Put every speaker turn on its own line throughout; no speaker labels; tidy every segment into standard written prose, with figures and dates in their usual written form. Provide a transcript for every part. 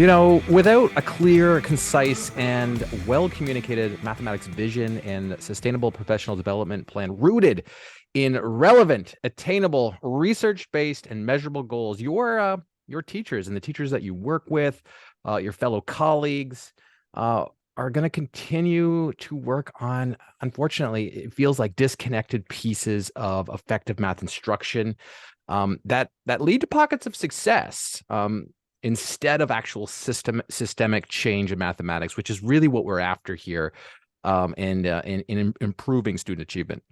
Without a clear, concise, and well-communicated mathematics vision and sustainable professional development plan rooted in relevant, attainable, research-based, and measurable goals, your teachers and the teachers that you work with, your fellow colleagues, are going to continue to work on, unfortunately, it feels like disconnected pieces of effective math instruction that lead to pockets of success. Instead of actual systemic change in mathematics, which is really what we're after here, and in improving student achievement.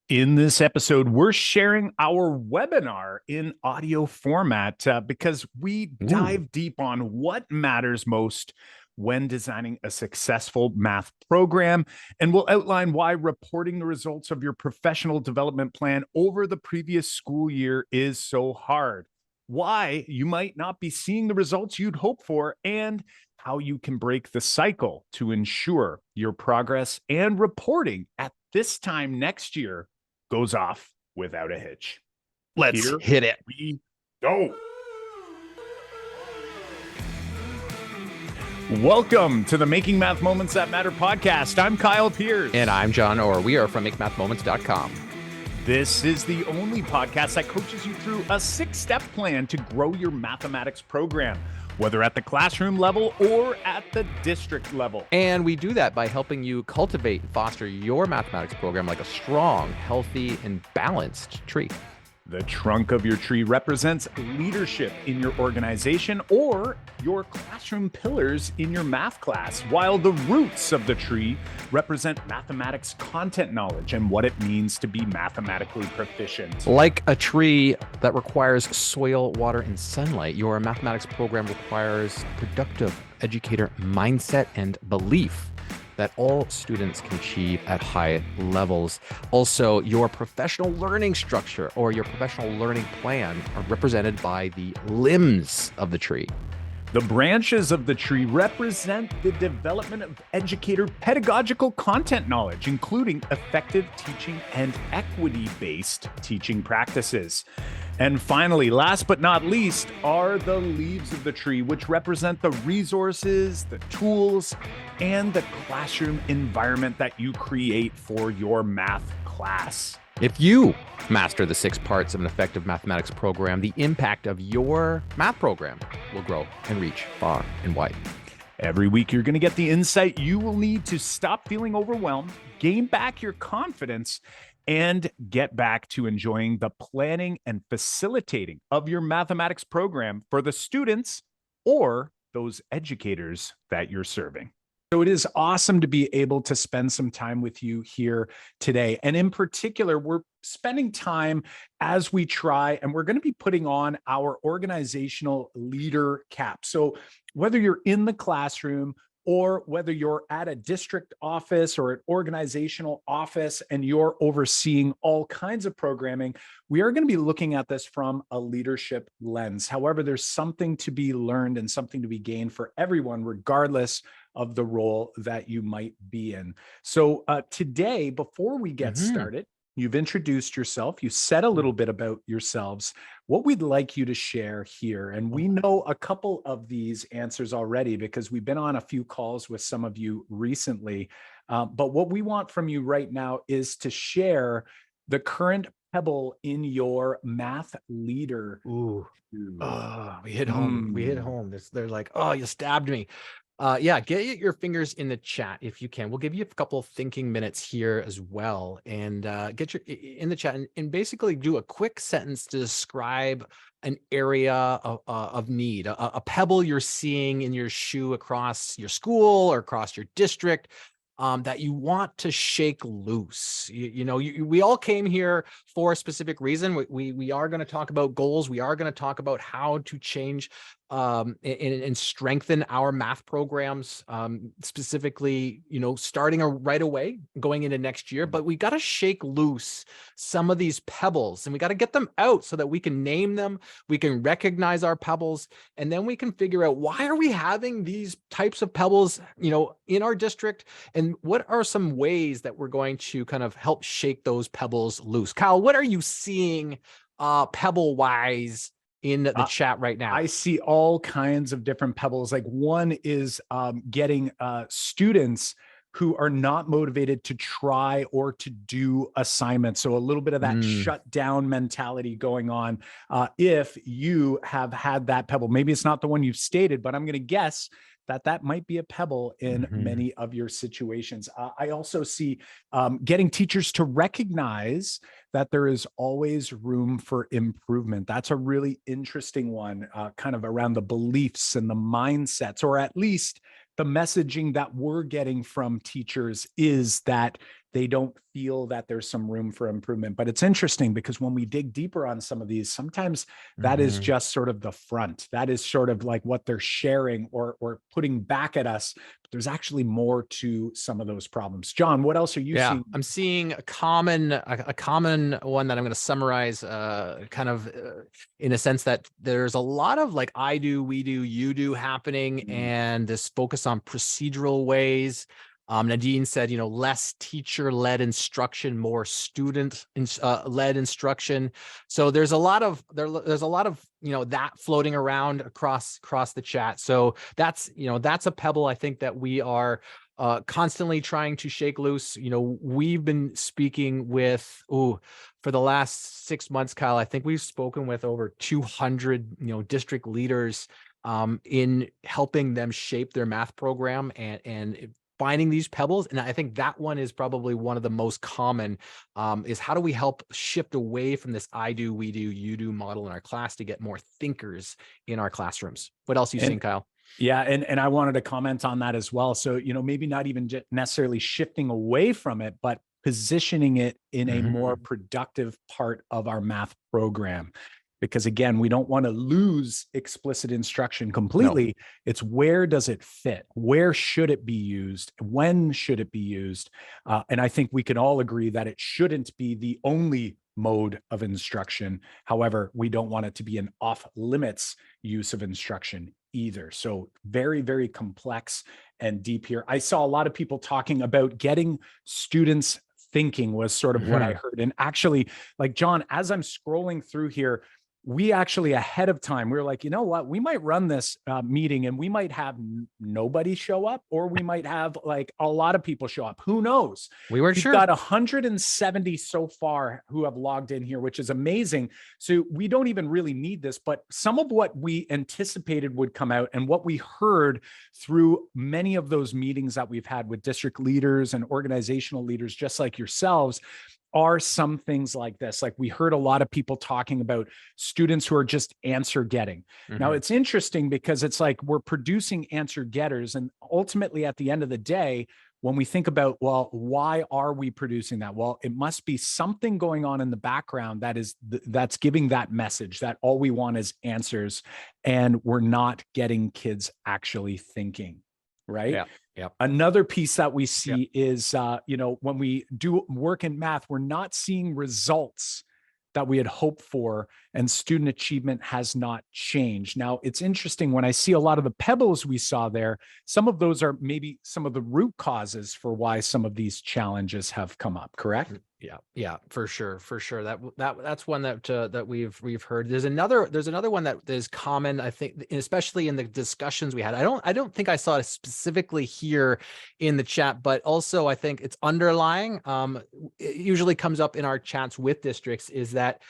In this episode, we're sharing our webinar in audio format because we dive deep on what matters most when designing a successful math program, and we'll outline why reporting the results of your professional development plan over the previous school year is so hard, why you might not be seeing the results you'd hope for, and how you can break the cycle to ensure your progress and reporting at this time next year goes off without a hitch.
Let's hit it.
We go. Welcome to the Making Math Moments That Matter podcast. I'm Kyle Pierce.
And I'm John Orr. We are from makemathmoments.com.
This is the only podcast that coaches you through a 6-step plan to grow your mathematics program, whether at the classroom level or at the district level.
And we do that by helping you cultivate and foster your mathematics program like a strong, healthy, and balanced tree.
The trunk of your tree represents leadership in your organization or your classroom pillars in your math class, while the roots of the tree represent mathematics content knowledge and what it means to be mathematically proficient.
Like a tree that requires soil, water, and sunlight, your mathematics program requires productive educator mindset and belief that all students can achieve at high levels. Also, your professional learning structure or your professional learning plan are represented by the limbs of the tree.
The branches of the tree represent the development of educator pedagogical content knowledge, including effective teaching and equity-based teaching practices. And finally, last but not least, are the leaves of the tree, which represent the resources, the tools, and the classroom environment that you create for your math class.
If you master the 6 parts of an effective mathematics program, the impact of your math program will grow and reach far and wide.
Every week, you're going to get the insight you will need to stop feeling overwhelmed, gain back your confidence, and get back to enjoying the planning and facilitating of your mathematics program for the students or those educators that you're serving. So it is awesome to be able to spend some time with you here today. And in particular, we're spending time as we try, and we're going to be putting on our organizational leader cap. So whether you're in the classroom or whether you're at a district office or an organizational office and you're overseeing all kinds of programming, we are going to be looking at this from a leadership lens. However, there's something to be learned and something to be gained for everyone, regardless of the role that you might be in. So today, before we get started, you've introduced yourself, you said a little bit about yourselves, what we'd like you to share here. And we know a couple of these answers already because we've been on a few calls with some of you recently. But what we want from you right now is to share the current pebble in your math leader.
Ooh. Oh, we hit home. We hit home. They're like, oh, you stabbed me. Yeah, get your fingers in the chat if you can. We'll give you a couple of thinking minutes here as well, and get your in the chat and basically do a quick sentence to describe an area of need, a pebble you're seeing in your shoe across your school or across your district. That you want to shake loose. We all came here for a specific reason. We are going to talk about goals. We are going to talk about how to change and strengthen our math programs, specifically, starting right away, going into next year. But we got to shake loose some of these pebbles and we got to get them out so that we can name them, we can recognize our pebbles, and then we can figure out why are we having these types of pebbles, in our district, and what are some ways that we're going to kind of help shake those pebbles loose. Kyle, what are you seeing pebble-wise in the chat right now?
I see all kinds of different pebbles. Like one is getting students who are not motivated to try or to do assignments. So a little bit of that shutdown mentality going on. If you have had that pebble, maybe it's not the one you've stated, but I'm going to guess that might be a pebble in many of your situations. I also see getting teachers to recognize that there is always room for improvement. That's a really interesting one, kind of around the beliefs and the mindsets, or at least the messaging that we're getting from teachers is that they don't feel that there's some room for improvement. But it's interesting because when we dig deeper on some of these, sometimes that is just sort of the front. That is sort of like what they're sharing or putting back at us. But there's actually more to some of those problems. John, what else are you seeing?
I'm seeing a common one that I'm going to summarize in a sense that there's a lot of like I do, we do, you do happening, and this focus on procedural ways. Nadine said, less teacher-led instruction, more student-led instruction. So there's a lot of that floating around across the chat. So that's a pebble I think that we are constantly trying to shake loose. We've been speaking with for the last 6 months, Kyle. I think we've spoken with over 200 district leaders in helping them shape their math program and finding these pebbles. And I think that one is probably one of the most common, is how do we help shift away from this I do, we do, you do model in our class to get more thinkers in our classrooms. What else are you seeing, Kyle?
Yeah. And I wanted to comment on that as well. So, maybe not even necessarily shifting away from it, but positioning it in a more productive part of our math program. Because again, we don't want to lose explicit instruction completely. No. It's where does it fit? Where should it be used? When should it be used? And I think we can all agree that it shouldn't be the only mode of instruction. However, we don't want it to be an off limits use of instruction either. So very, very complex and deep here. I saw a lot of people talking about getting students thinking was sort of what I heard. And actually, like John, as I'm scrolling through here, we actually ahead of time, we were like, you know what, we might run this meeting and we might have nobody show up, or we might have like a lot of people show up. Who knows?
We weren't sure.
We've got 170 so far who have logged in here, which is amazing. So we don't even really need this, but some of what we anticipated would come out and what we heard through many of those meetings that we've had with district leaders and organizational leaders, just like yourselves, are some things like this. Like we heard a lot of people talking about students who are just answer getting. Now it's interesting because it's like we're producing answer getters. And ultimately at the end of the day, when we think about, well, why are we producing that? Well, it must be something going on in the background that's giving that message that all we want is answers and we're not getting kids actually thinking. Right.
Yeah. Yep.
Another piece that we see is, when we do work in math, we're not seeing results that we had hoped for, and student achievement has not changed. Now, it's interesting when I see a lot of the pebbles we saw there, some of those are maybe some of the root causes for why some of these challenges have come up, correct?
Yeah, for sure. That's one that we've heard. There's another one that is common, I think, especially in the discussions we had. I don't think I saw it specifically here in the chat, but also I think it's underlying. It usually comes up in our chats with districts is that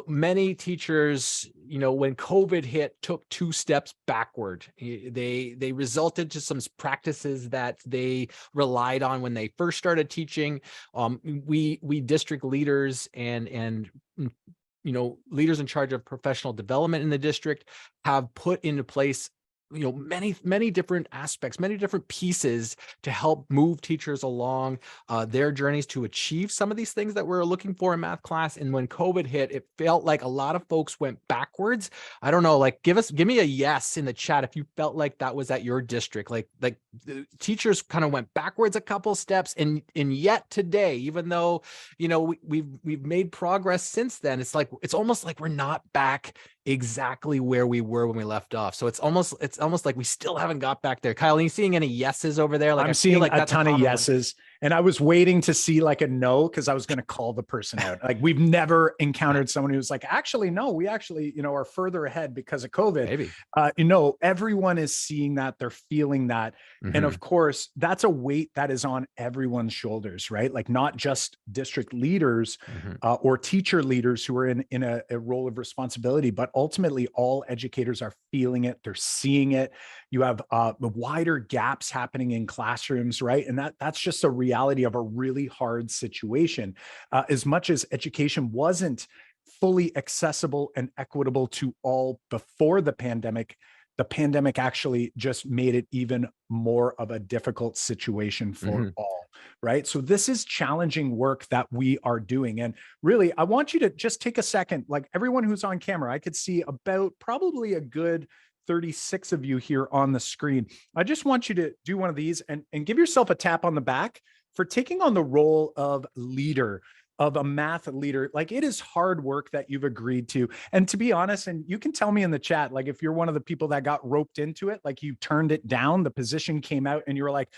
many teachers, when COVID hit, took 2 steps backward. They resulted to some practices that they relied on when they first started teaching. We district leaders and leaders in charge of professional development in the district have put into place many different aspects, many different pieces to help move teachers along their journeys to achieve some of these things that we're looking for in math class. And when COVID hit, it felt like a lot of folks went backwards. I don't know, like give me a yes in the chat if you felt like that was at your district, like the teachers kind of went backwards a couple steps, and yet today, even though we've made progress since then, it's almost like we're not back exactly where we were when we left off. So it's almost like we still haven't got back there. Kyle, are you seeing any yeses over there? Like
I'm seeing like a ton of yeses. And I was waiting to see like a no, because I was going to call the person out. Like, we've never encountered someone who's like, actually, no, we actually, are further ahead because of COVID.
Maybe.
Everyone is seeing that, they're feeling that. And of course, that's a weight that is on everyone's shoulders, right? Like, not just district leaders or teacher leaders who are in a role of responsibility, but ultimately all educators are feeling it. They're seeing it. You have the wider gaps happening in classrooms, right? And that's just a reality of a really hard situation. As much as education wasn't fully accessible and equitable to all before the pandemic actually just made it even more of a difficult situation for all, right? So this is challenging work that we are doing. And really, I want you to just take a second, like everyone who's on camera, I could see about probably a good 36 of you here on the screen. I just want you to do one of these and give yourself a tap on the back for taking on the role of leader, of a math leader. Like, it is hard work that you've agreed to. And to be honest, and you can tell me in the chat, like if you're one of the people that got roped into it, like you turned it down, the position came out and you were like,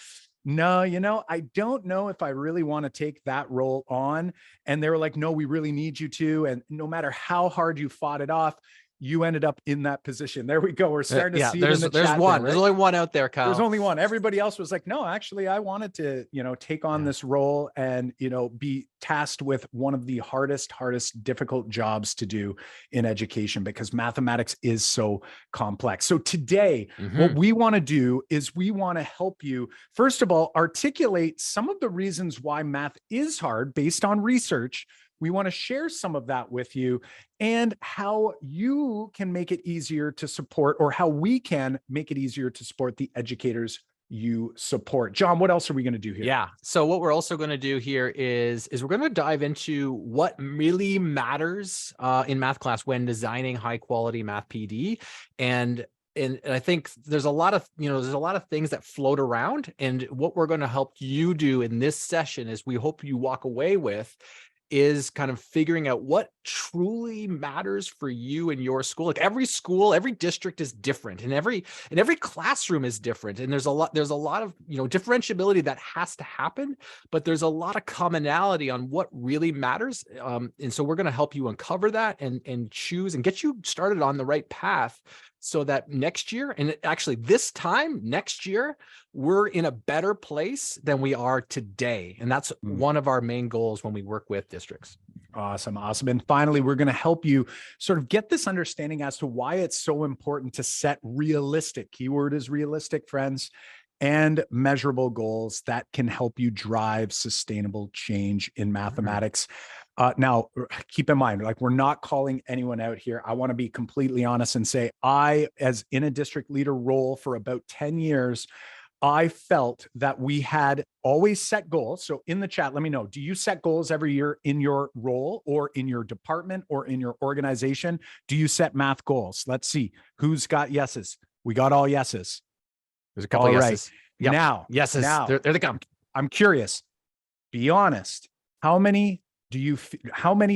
no, I don't know if I really want to take that role on. And they were like, no, we really need you to. And no matter how hard you fought it off, you ended up in that position. There we go. We're starting to see it in the
there's
chat
one.
there, right?
There's only one out there, Kyle.
There's only one. Everybody else was like, no, actually, I wanted to, take on this role and, be tasked with one of the hardest, difficult jobs to do in education, because mathematics is so complex. So today, what we want to do is we want to help you, first of all, articulate some of the reasons why math is hard based on research. We want to share some of that with you and how you can make it easier to support, or how we can make it easier to support the educators you support. John, what else are we going to do here?
Yeah. So what we're also going to do here is we're going to dive into what really matters in math class when designing high quality math PD. And I think there's a lot of, there's a lot of things that float around. And what we're going to help you do in this session is we hope you walk away with is kind of figuring out what truly matters for you and your school. Like every school, every district is different, and every classroom is different. And there's a lot of, differentiability that has to happen, but there's a lot of commonality on what really matters. And so we're going to help you uncover that and choose and get you started on the right path, so that next year, and actually this time next year, we're in a better place than we are today. And that's one of our main goals when we work with districts.
Awesome. And finally, we're going to help you sort of get this understanding as to why it's so important to set realistic, keyword is realistic, friends, and measurable goals that can help you drive sustainable change in mathematics. Now, keep in mind, like, we're not calling anyone out here. I want to be completely honest and say, I, as in a district leader role for about 10 years, I felt that we had always set goals. So in the chat, let me know, do you set goals every year in your role or in your department or in your organization? Do you set math goals? Let's see who's got yeses. We got all yeses.
There's a couple of yeses.
Right. Yep. Now,
yeses.
Now,
there they come.
I'm curious. Be honest. How many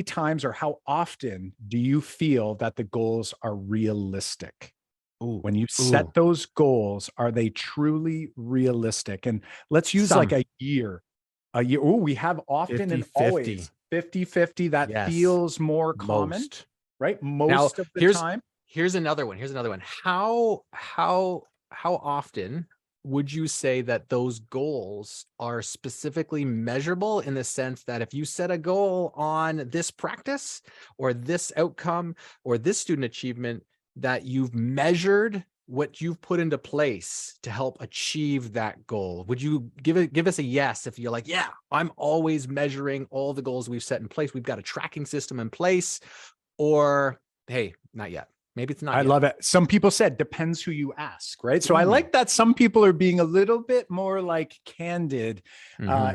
times or how often do you feel that the goals are realistic? When you set those goals, are they truly realistic? And let's use like a year. We have often 50, and always 50-50. That feels more common, right? Most of the time.
Here's another one. How often would you say that those goals are specifically measurable, in the sense that if you set a goal on this practice or this outcome or this student achievement, that you've measured what you've put into place to help achieve that goal? Would you give us a yes if you're like, yeah, I'm always measuring all the goals we've set in place, we've got a tracking system in place? Or, hey, not yet. Maybe it's not
I
yet.
love it. Some people said depends who you ask, right? So I like that some people are being a little bit more like candid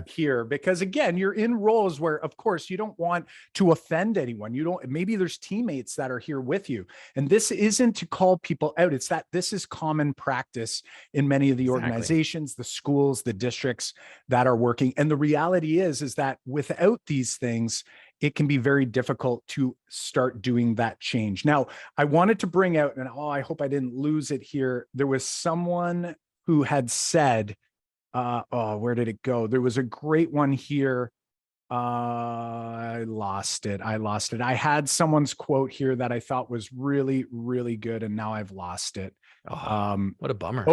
here, because again, you're in roles where, of course, you don't want to offend anyone. Maybe there's teammates that are here with you. And this isn't to call people out. It's that this is common practice in many of the organizations, the schools, the districts that are working. And the reality is that without these things, it can be very difficult to start doing that change. Now, I wanted to bring out, and I hope I didn't lose it here. There was someone who had said, Where did it go? There was a great one here. I lost it. I had someone's quote here that I thought was really, really good, and now I've lost it.
What a bummer.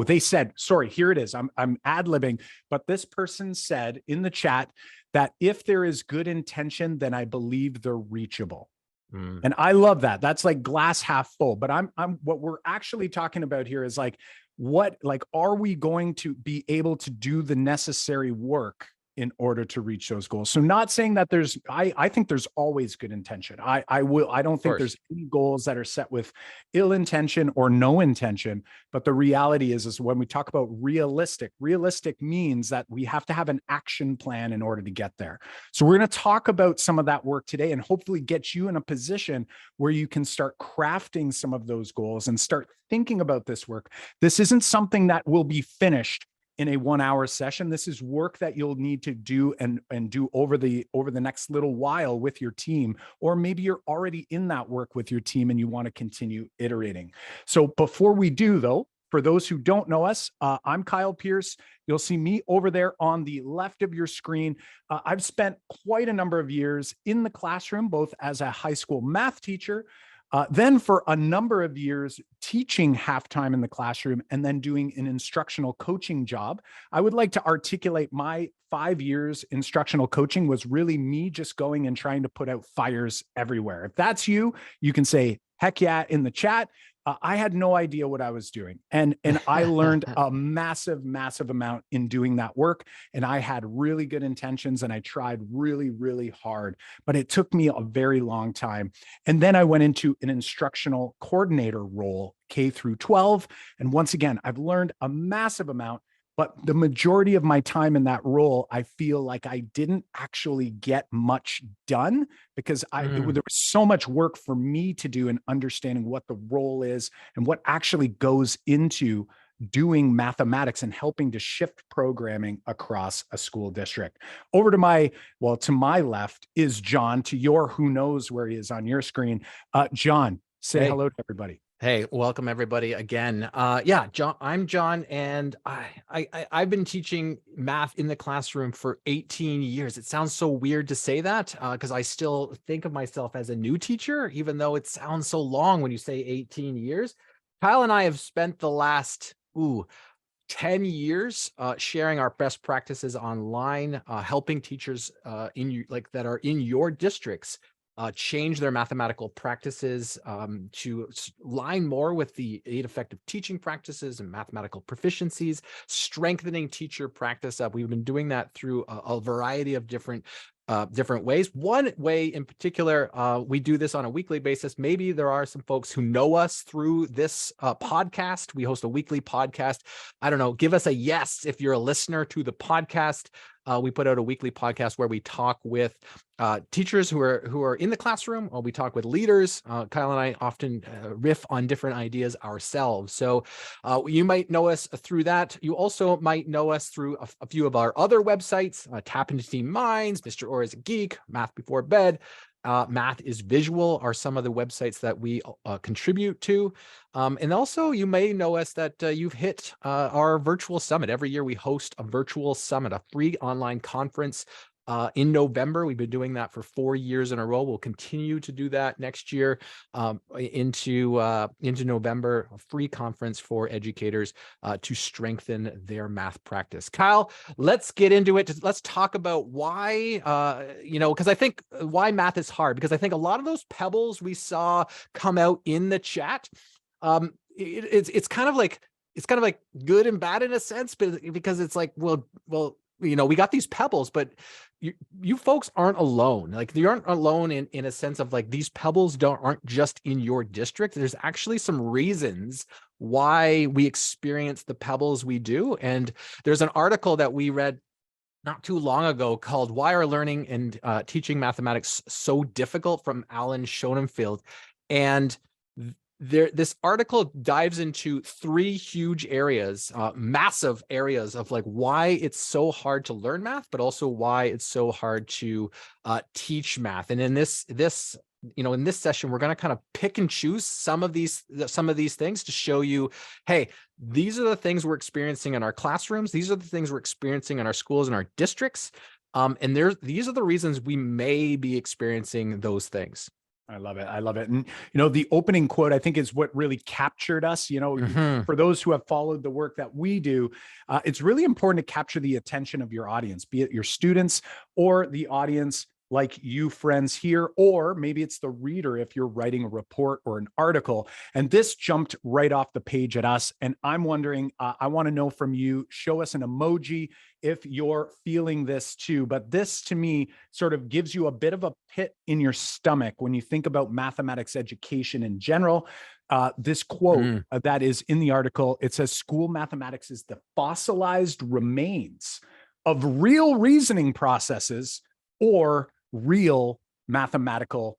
They said, sorry, here it is. I'm ad-libbing, but this person said in the chat that if there is good intention, then I believe they're reachable. And I love that. That's like glass half full. But I'm what we're actually talking about here is like, are we going to be able to do the necessary work in order to reach those goals? So not saying that I think there's always good intention. I don't think there's any goals that are set with ill intention or no intention. But the reality is when we talk about realistic means that we have to have an action plan in order to get there. So we're going to talk about some of that work today and hopefully get you in a position where you can start crafting some of those goals and start thinking about this work. This isn't something that will be finished in a 1 hour session. This is work that you'll need to do and do over the next little while with your team, or maybe you're already in that work with your team and you want to continue iterating. So before we do though, for those who don't know us, I'm Kyle Pierce. You'll see me over there on the left of your screen. I've spent quite a number of years in the classroom, both as a high school math teacher, then for a number of years teaching half-time in the classroom, and then doing an instructional coaching job. I would like to articulate my 5 years instructional coaching was really me just going and trying to put out fires everywhere. If that's you, you can say, heck yeah, in the chat. I had no idea what I was doing. And I learned a massive, massive amount in doing that work. And I had really good intentions and I tried really, really hard, but it took me a very long time. And then I went into an instructional coordinator role, K through 12. And once again, I've learned a massive amount. But the majority of my time in that role, I feel like I didn't actually get much done because there was so much work for me to do in understanding what the role is and what actually goes into doing mathematics and helping to shift programming across a school district. Over to my left is John, to your who knows where he is on your screen. John, say hello to everybody.
Hey, welcome everybody again. John, I'm John, and I've been teaching math in the classroom for 18 years. It sounds so weird to say that because I still think of myself as a new teacher, even though it sounds so long when you say 18 years. Kyle and I have spent the last 10 years sharing our best practices online, helping teachers that are in your districts change their mathematical practices to line more with the 8 effective teaching practices and mathematical proficiencies, strengthening teacher practice. We've been doing that through a variety of different ways. One way in particular, we do this on a weekly basis. Maybe there are some folks who know us through this podcast. We host a weekly podcast. I don't know, give us a yes if you're a listener to the podcast. We put out a weekly podcast where we talk with teachers who are in the classroom, or we talk with leaders. Kyle and I often riff on different ideas ourselves. So you might know us through that. You also might know us through a few of our other websites, Tap Into Teen Minds, mrorr-isageek, Math Before Bed. Math is Visual are some of the websites that we contribute to. And also you may know us that you've hit our virtual summit. Every year we host a virtual summit, a free online conference in November. We've been doing that for 4 years in a row. We'll continue to do that next year into November, a free conference for educators to strengthen their math practice. Kyle, let's get into it. Let's talk about why, because I think why math is hard, because I think a lot of those pebbles we saw come out in the chat, it's kind of like good and bad in a sense, but because it's like, well, we got these pebbles, but you folks aren't alone. Like, you aren't alone in a sense of like, these pebbles aren't just in your district. There's actually some reasons why we experience the pebbles we do. And there's an article that we read not too long ago called "Why Are Learning and Teaching Mathematics So Difficult?" from Alan Schoenenfeld. And this article dives into 3 huge areas, massive areas of like why it's so hard to learn math, but also why it's so hard to teach math. And in this in this session, we're going to kind of pick and choose some of these things to show you, hey, these are the things we're experiencing in our classrooms. These are the things we're experiencing in our schools and our districts. And these are the reasons we may be experiencing those things.
I love it. I love it. And, the opening quote, I think, is what really captured us. For those who have followed the work that we do, it's really important to capture the attention of your audience, be it your students or the audience like you friends here, or maybe it's the reader if you're writing a report or an article. And this jumped right off the page at us. And I'm wondering, I want to know from you, show us an emoji if you're feeling this too. But this to me sort of gives you a bit of a pit in your stomach when you think about mathematics education in general. This quote that is in the article, it says, school mathematics is the fossilized remains of real reasoning processes or real mathematical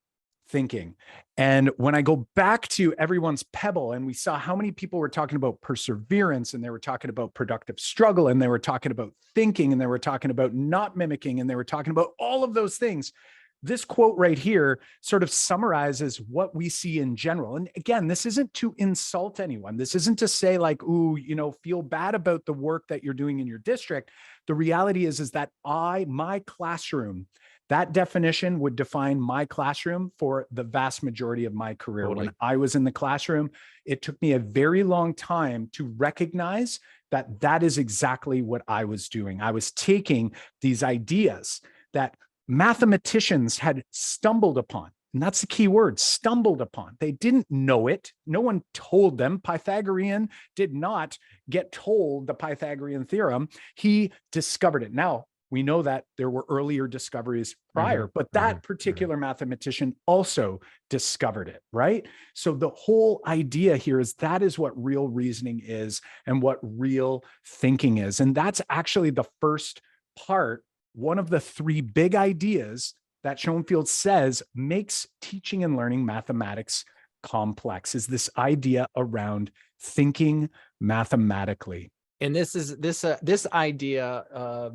thinking. And when I go back to everyone's Pebble, and we saw how many people were talking about perseverance, and they were talking about productive struggle, and they were talking about thinking, and they were talking about not mimicking, and they were talking about all of those things. This quote right here sort of summarizes what we see in general. And again, this isn't to insult anyone. This isn't to say like, ooh, feel bad about the work that you're doing in your district. The reality is that my classroom, that definition would define my classroom for the vast majority of my career. Totally. When I was in the classroom, it took me a very long time to recognize that that is exactly what I was doing. I was taking these ideas that mathematicians had stumbled upon. And that's the key word, stumbled upon. They didn't know it. No one told them. Pythagorean did not get told the Pythagorean theorem. He discovered it. Now, we know that there were earlier discoveries prior, but that particular mathematician also discovered it, right? So the whole idea here is that is what real reasoning is and what real thinking is. And that's actually the first part, one of the three big ideas that Schoenfield says makes teaching and learning mathematics complex, is this idea around thinking mathematically.
And this idea,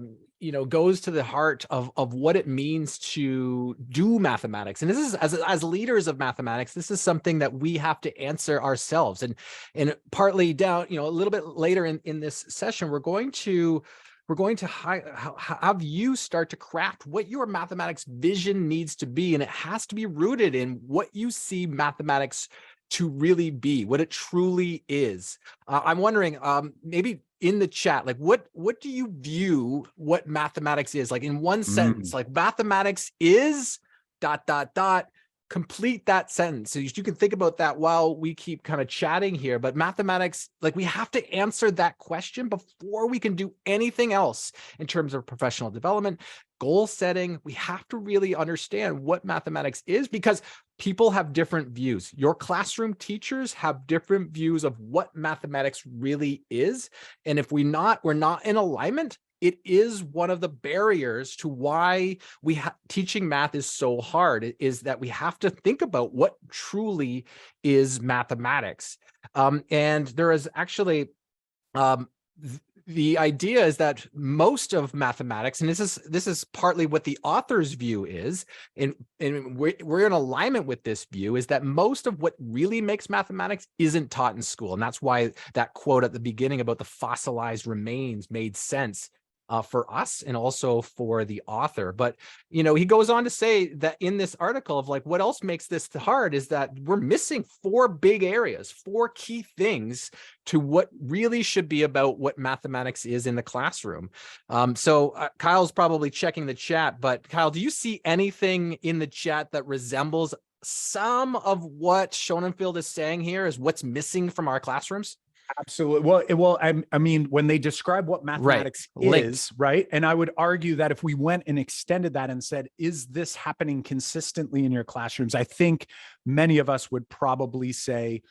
goes to the heart of what it means to do mathematics. And this is, as leaders of mathematics, this is something that we have to answer ourselves. And partly down, a little bit later in this session, we're going to have you start to craft what your mathematics vision needs to be. And it has to be rooted in what you see mathematics to really be, what it truly is. I'm wondering, maybe in the chat, like what do you view what mathematics is? Like in one sentence, like mathematics is ... Complete that sentence. So you can think about that while we keep kind of chatting here. But mathematics, like we have to answer that question before we can do anything else in terms of professional development, goal setting. We have to really understand what mathematics is, because people have different views. Your classroom teachers have different views of what mathematics really is. And if we're not in alignment, it is one of the barriers to why teaching math is so hard, is that we have to think about what truly is mathematics. And there is actually, the idea is that most of mathematics, and this is partly what the author's view is, and we're in alignment with this view, is that most of what really makes mathematics isn't taught in school. And that's why that quote at the beginning about the fossilized remains made sense for us and also for the author. But, he goes on to say that in this article of like, what else makes this hard is that we're missing 4 big areas, 4 key things to what really should be about what mathematics is in the classroom. So Kyle's probably checking the chat, but Kyle, do you see anything in the chat that resembles some of what Schoenfield is saying here is what's missing from our classrooms?
Absolutely. Well, I mean, when they describe what mathematics is, right? And I would argue that if we went and extended that and said, is this happening consistently in your classrooms? I think many of us would probably say,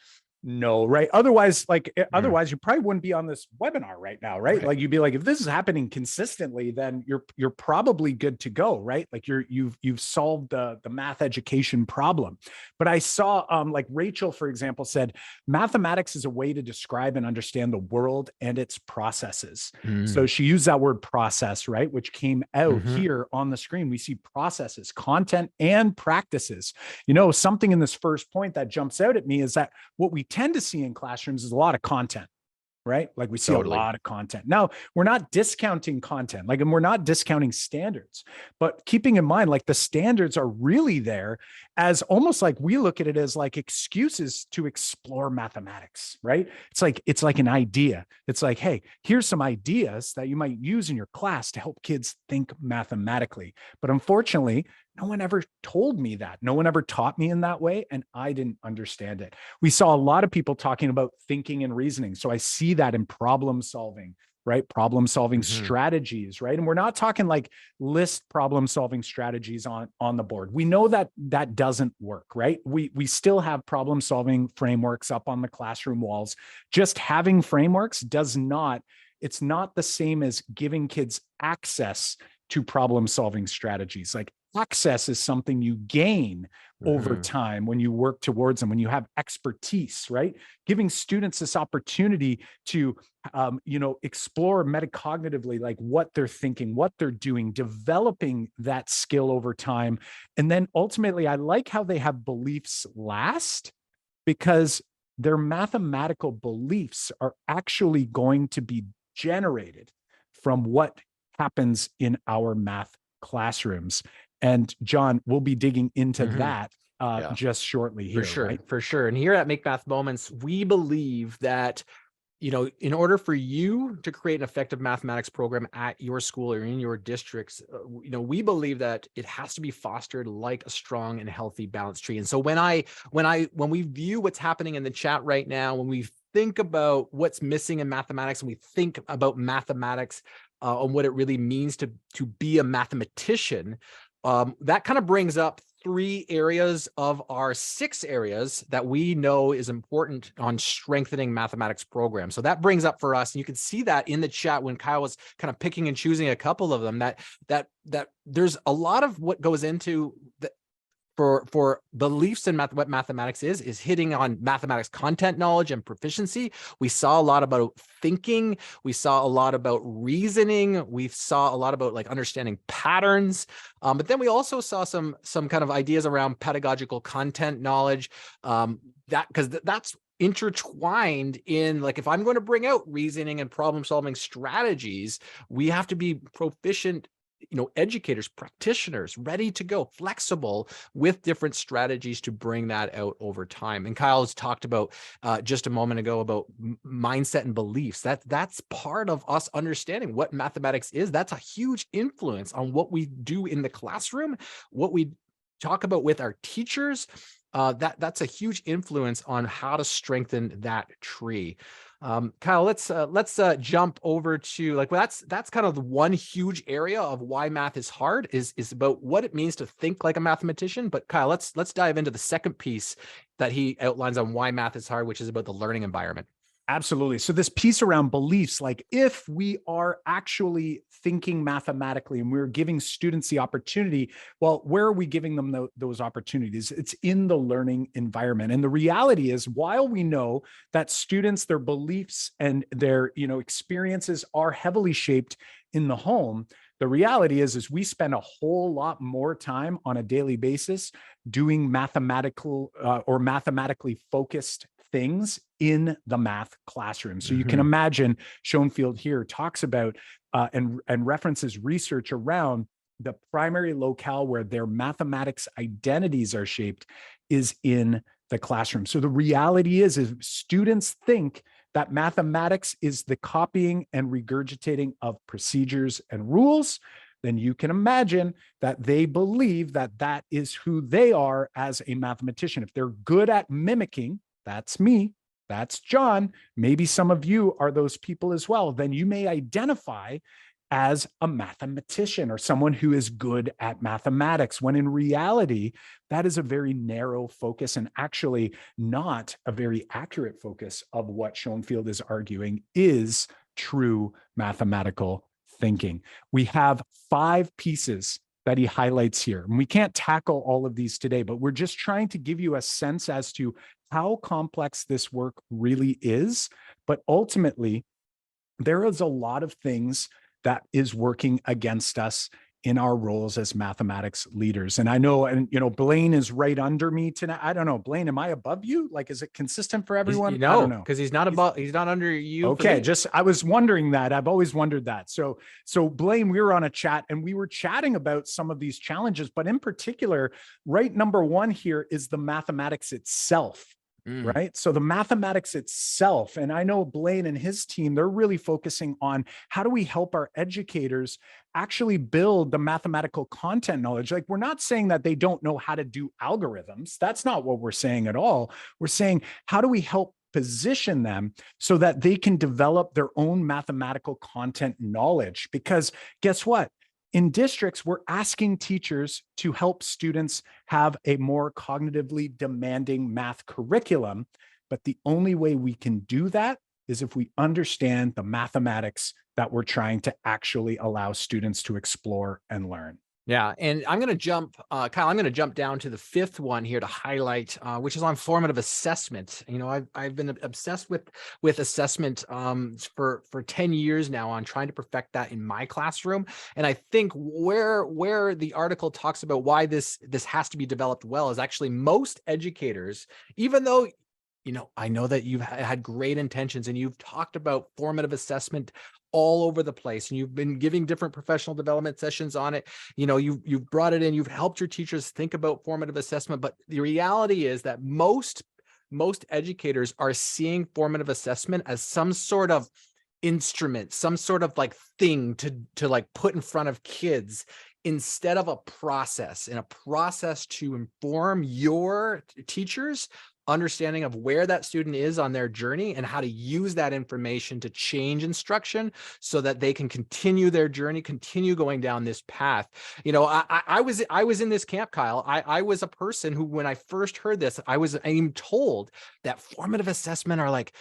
No, right? Otherwise, otherwise you probably wouldn't be on this webinar right now, right? Like you'd be like, if this is happening consistently, then you're probably good to go, right? Like you've solved the math education problem. But I saw like Rachel, for example, said mathematics is a way to describe and understand the world and its processes. So she used that word process, right? Which came out here on the screen. We see processes, content, and practices. You know, something in this first point that jumps out at me is that what we tend to see in classrooms is a lot of content, right? Like we see a lot of content. Now, we're not discounting content, and we're not discounting standards, but keeping in mind, like the standards are really there as almost like we look at it as like excuses to explore mathematics, right? It's like an idea. It's like, hey, here's some ideas that you might use in your class to help kids think mathematically. But unfortunately, no one ever told me that. No one ever taught me in that way, and I didn't understand it. We saw a lot of people talking about thinking and reasoning. So I see that in problem solving, right? Problem solving strategies, right? And we're not talking like list problem solving strategies on the board. We know that that doesn't work, right? We still have problem solving frameworks up on the classroom walls. Just having frameworks does not, it's not the same as giving kids access to problem solving strategies. Like access is something you gain over time when you work towards them, when you have expertise, right? Giving students this opportunity to, explore metacognitively, like what they're thinking, what they're doing, developing that skill over time. And then ultimately, I like how they have beliefs last, because their mathematical beliefs are actually going to be generated from what happens in our math classrooms. And John, we'll be digging into that just shortly here.
For sure. And here at Make Math Moments, we believe that, in order for you to create an effective mathematics program at your school or in your districts, we believe that it has to be fostered like a strong and healthy balanced tree. And so when we view what's happening in the chat right now, when we think about what's missing in mathematics, and we think about mathematics on what it really means to be a mathematician, that kind of brings up 3 areas of our 6 areas that we know is important on strengthening mathematics programs. So that brings up for us, and you can see that in the chat when Kyle was kind of picking and choosing a couple of them, that there's a lot of what goes into the, for beliefs in what mathematics is hitting on mathematics content knowledge and proficiency. We saw a lot about thinking. We saw a lot about reasoning. We saw a lot about like understanding patterns. But then we also saw some kind of ideas around pedagogical content knowledge. Because that's intertwined in, like, if I'm going to bring out reasoning and problem solving strategies, we have to be proficient, educators, practitioners, ready to go, flexible with different strategies to bring that out over time. And Kyle's talked about just a moment ago about mindset and beliefs. That's part of us understanding what mathematics is. That's a huge influence on what we do in the classroom, what we talk about with our teachers. That's a huge influence on how to strengthen that tree. Kyle, let's jump over to, like, well, that's kind of the one huge area of why math is hard, is about what it means to think like a mathematician. But Kyle, let's dive into the second piece that he outlines on why math is hard, which is about the learning environment.
Absolutely. So this piece around beliefs, like if we are actually thinking mathematically and we're giving students the opportunity, well, where are we giving them those opportunities? It's in the learning environment. And the reality is, while we know that students, their beliefs and their, experiences are heavily shaped in the home, the reality is we spend a whole lot more time on a daily basis doing mathematical or mathematically focused things in the math classroom. So you can imagine Schoenfield here talks about and references research around the primary locale where their mathematics identities are shaped is in the classroom. So the reality is students think that mathematics is the copying and regurgitating of procedures and rules, then you can imagine that they believe that that is who they are as a mathematician. If they're good at mimicking, that's me, that's John, maybe some of you are those people as well, then you may identify as a mathematician or someone who is good at mathematics, when in reality, that is a very narrow focus and actually not a very accurate focus of what Schoenfield is arguing is true mathematical thinking. We have 5 pieces that he highlights here. And we can't tackle all of these today, but we're just trying to give you a sense as to how complex this work really is. But ultimately, there is a lot of things that is working against us in our roles as mathematics leaders. And I know, and Blaine is right under me tonight. I don't know, Blaine, am I above you? Like, is it consistent for everyone? I don't know.
Because he's not under you.
Okay, I was wondering that. I've always wondered that. So Blaine, we were on a chat and we were chatting about some of these challenges, but in particular, right, number 1 here is the mathematics itself. Right. So the mathematics itself, and I know Blaine and his team, they're really focusing on how do we help our educators actually build the mathematical content knowledge. Like, we're not saying that they don't know how to do algorithms. That's not what we're saying at all. We're saying, how do we help position them so that they can develop their own mathematical content knowledge? Because guess what? In districts, we're asking teachers to help students have a more cognitively demanding math curriculum. But the only way we can do that is if we understand the mathematics that we're trying to actually allow students to explore and learn.
Yeah. And I'm going to jump, Kyle, I'm going to jump down to the 5th one here to highlight, which is on formative assessment. I've been obsessed with assessment for 10 years now on trying to perfect that in my classroom. And I think where the article talks about why this has to be developed well is actually most educators, even though I know that you've had great intentions and you've talked about formative assessment all over the place, and you've been giving different professional development sessions on it. You've brought it in, you've helped your teachers think about formative assessment, but the reality is that most educators are seeing formative assessment as some sort of instrument, some sort of like thing to like put in front of kids, instead of a process to inform your teachers understanding of where that student is on their journey and how to use that information to change instruction so that they can continue their journey, continue going down this path. I was in this camp, Kyle. I was a person who, when I first heard this, I'm told that formative assessment are like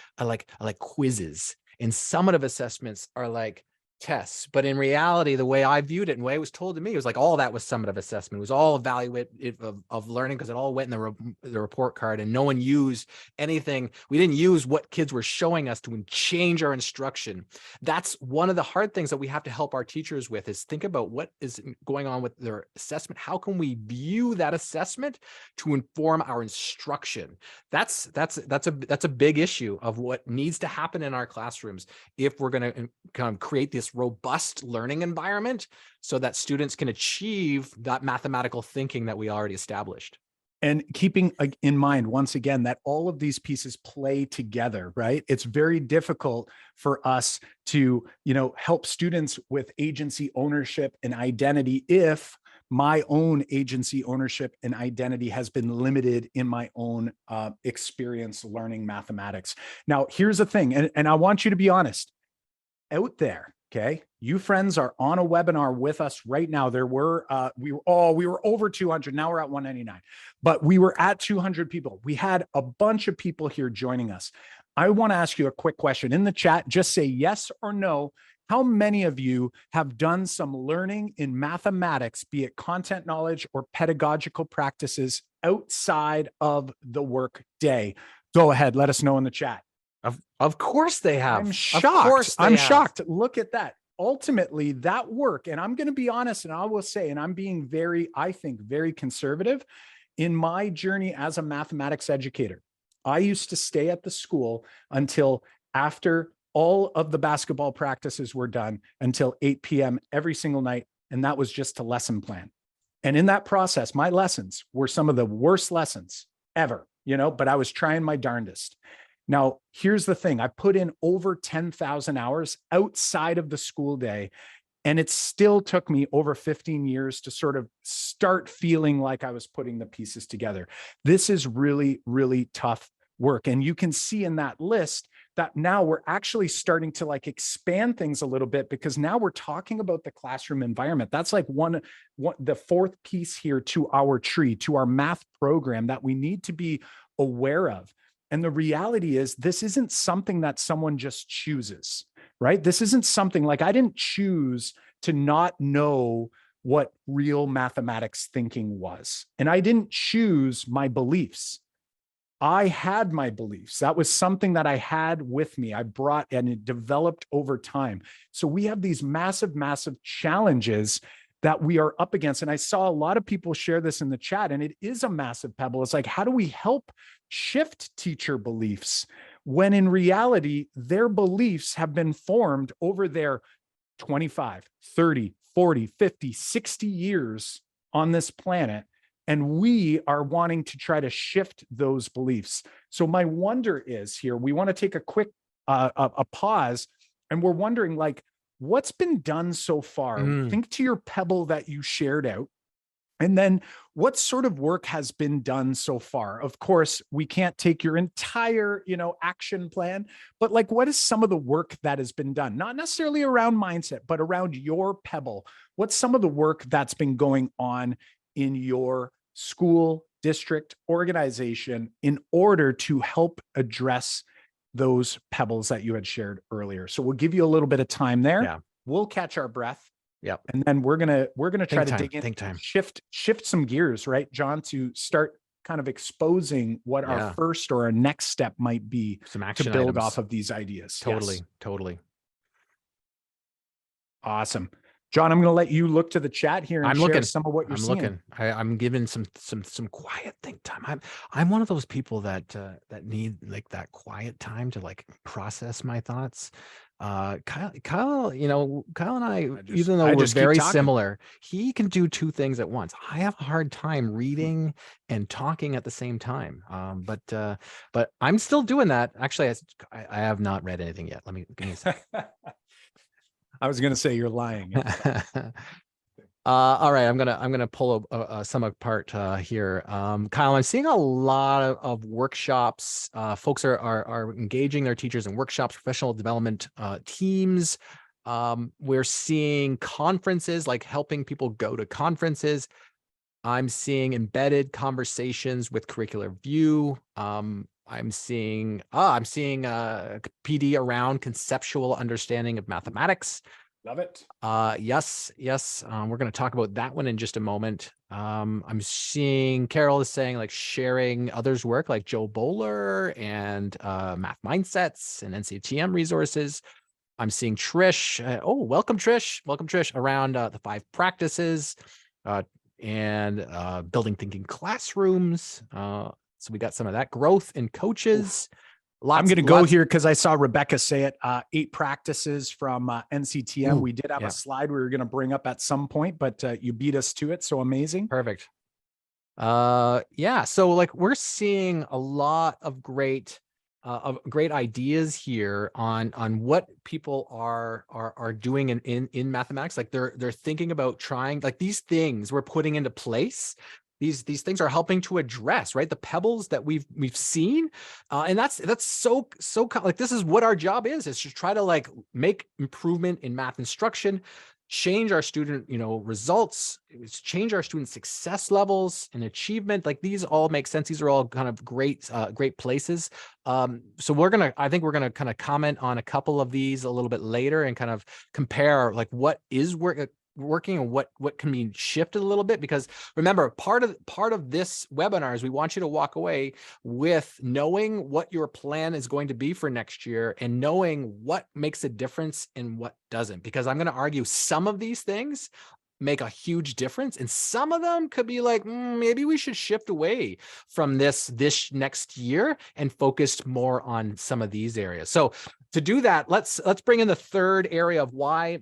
quizzes, and summative assessments are like tests. But in reality, the way I viewed it and the way it was told to me, it was like all that was summative assessment. It was all evaluative of learning, because it all went in the report card, and no one used anything. We didn't use what kids were showing us to change our instruction. That's one of the hard things that we have to help our teachers with, is think about what is going on with their assessment. How can we view that assessment to inform our instruction? That's a big issue of what needs to happen in our classrooms if we're going to kind of create this robust learning environment so that students can achieve that mathematical thinking that we already established.
And keeping in mind, once again, that all of these pieces play together, right? It's very difficult for us to, help students with agency, ownership, and identity if my own agency, ownership, and identity has been limited in my own experience learning mathematics. Now, here's the thing, and I want you to be honest. Out there, okay, you friends are on a webinar with us right now. There were we were over 200. Now we're at 199, but we were at 200 people. We had a bunch of people here joining us. I want to ask you a quick question in the chat. Just say yes or no. How many of you have done some learning in mathematics, be it content knowledge or pedagogical practices, outside of the work day? Go ahead. Let us know in the chat.
Of course they have.
I'm shocked. I'm shocked. Look at that. Ultimately, that work, and I'm going to be honest, and I will say, and I'm being I think, very conservative in my journey as a mathematics educator. I used to stay at the school until after all of the basketball practices were done, until 8 p.m. every single night. And that was just to lesson plan. And in that process, my lessons were some of the worst lessons ever, but I was trying my darndest. Now, here's the thing. I put in over 10,000 hours outside of the school day, and it still took me over 15 years to sort of start feeling like I was putting the pieces together. This is really, really tough work. And you can see in that list that now we're actually starting to like expand things a little bit, because now we're talking about the classroom environment. That's like the fourth piece here to our tree, to our math program that we need to be aware of. And the reality is, this isn't something that someone just chooses, right? This isn't something like, I didn't choose to not know what real mathematics thinking was. And I didn't choose my beliefs. I had my beliefs. That was something that I had with me. I brought, and it developed over time. So we have these massive, massive challenges that we are up against. And I saw a lot of people share this in the chat, and it is a massive pebble. It's like, how do we help shift teacher beliefs when in reality, their beliefs have been formed over their 25, 30, 40, 50, 60 years on this planet. And we are wanting to try to shift those beliefs. So my wonder is here, we want to take a quick a pause, and we're wondering, like, what's been done so far? Think to your pebble that you shared out. And then what sort of work has been done so far? Of course, we can't take your entire, action plan, but like, what is some of the work that has been done? Not necessarily around mindset, but around your pebble. What's some of the work that's been going on in your school, district, organization in order to help address those pebbles that you had shared earlier? So we'll give you a little bit of time there.
Yeah.
We'll catch our breath.
Yep.
And then we're gonna try to dig in,
think time.
shift some gears, right, John, to start kind of exposing what our first or our next step might be,
some action
to build
items
off of these ideas.
Totally.
Yes.
Totally.
Awesome. John, I'm going to let you look to the chat here and
I'm
share
looking.
some of what you're seeing.
I'm giving some quiet think time. I'm one of those people that need like that quiet time to like process my thoughts. Kyle, Kyle and I even though we're very similar, he can do two things at once. I have a hard time reading and talking at the same time. But I'm still doing that. Actually, I have not read anything yet. Give me a second.
I was going to say you're lying.
All right, I'm gonna pull some apart here. Kyle, I'm seeing a lot of workshops. Folks are engaging their teachers in workshops, professional development teams. We're seeing conferences, like helping people go to conferences. I'm seeing embedded conversations with curricular view. I'm seeing PD around conceptual understanding of mathematics.
Love it.
Yes. We're going to talk about that one in just a moment. I'm seeing Carol is saying like sharing others' work, like Joe Bowler and Math Mindsets and NCTM resources. I'm seeing Trish. Welcome Trish, around the 5 practices and building thinking classrooms. So we got some of that growth in coaches. I'm going to go here because I saw Rebecca say it. 8 practices from NCTM. We did have a slide we were going to bring up at some point, but you beat us to it. So amazing. Perfect. So like we're seeing a lot of great ideas here on what people are doing in mathematics. Like they're thinking about trying, like these things we're putting into place. These things are helping to address, right, the pebbles that we've seen, and that's so like this is what our job is to try to like make improvement in math instruction, change our student results, change our student success levels and achievement. Like these all make sense. These are all kind of great places. So I think we're gonna kind of comment on a couple of these a little bit later and kind of compare like what is working and what can be shifted a little bit, because remember, part of this webinar is we want you to walk away with knowing what your plan is going to be for next year and knowing what makes a difference and what doesn't, because I'm going to argue some of these things make a huge difference and some of them could be like maybe we should shift away from this next year and focus more on some of these areas. So to do that, let's bring in the third area of why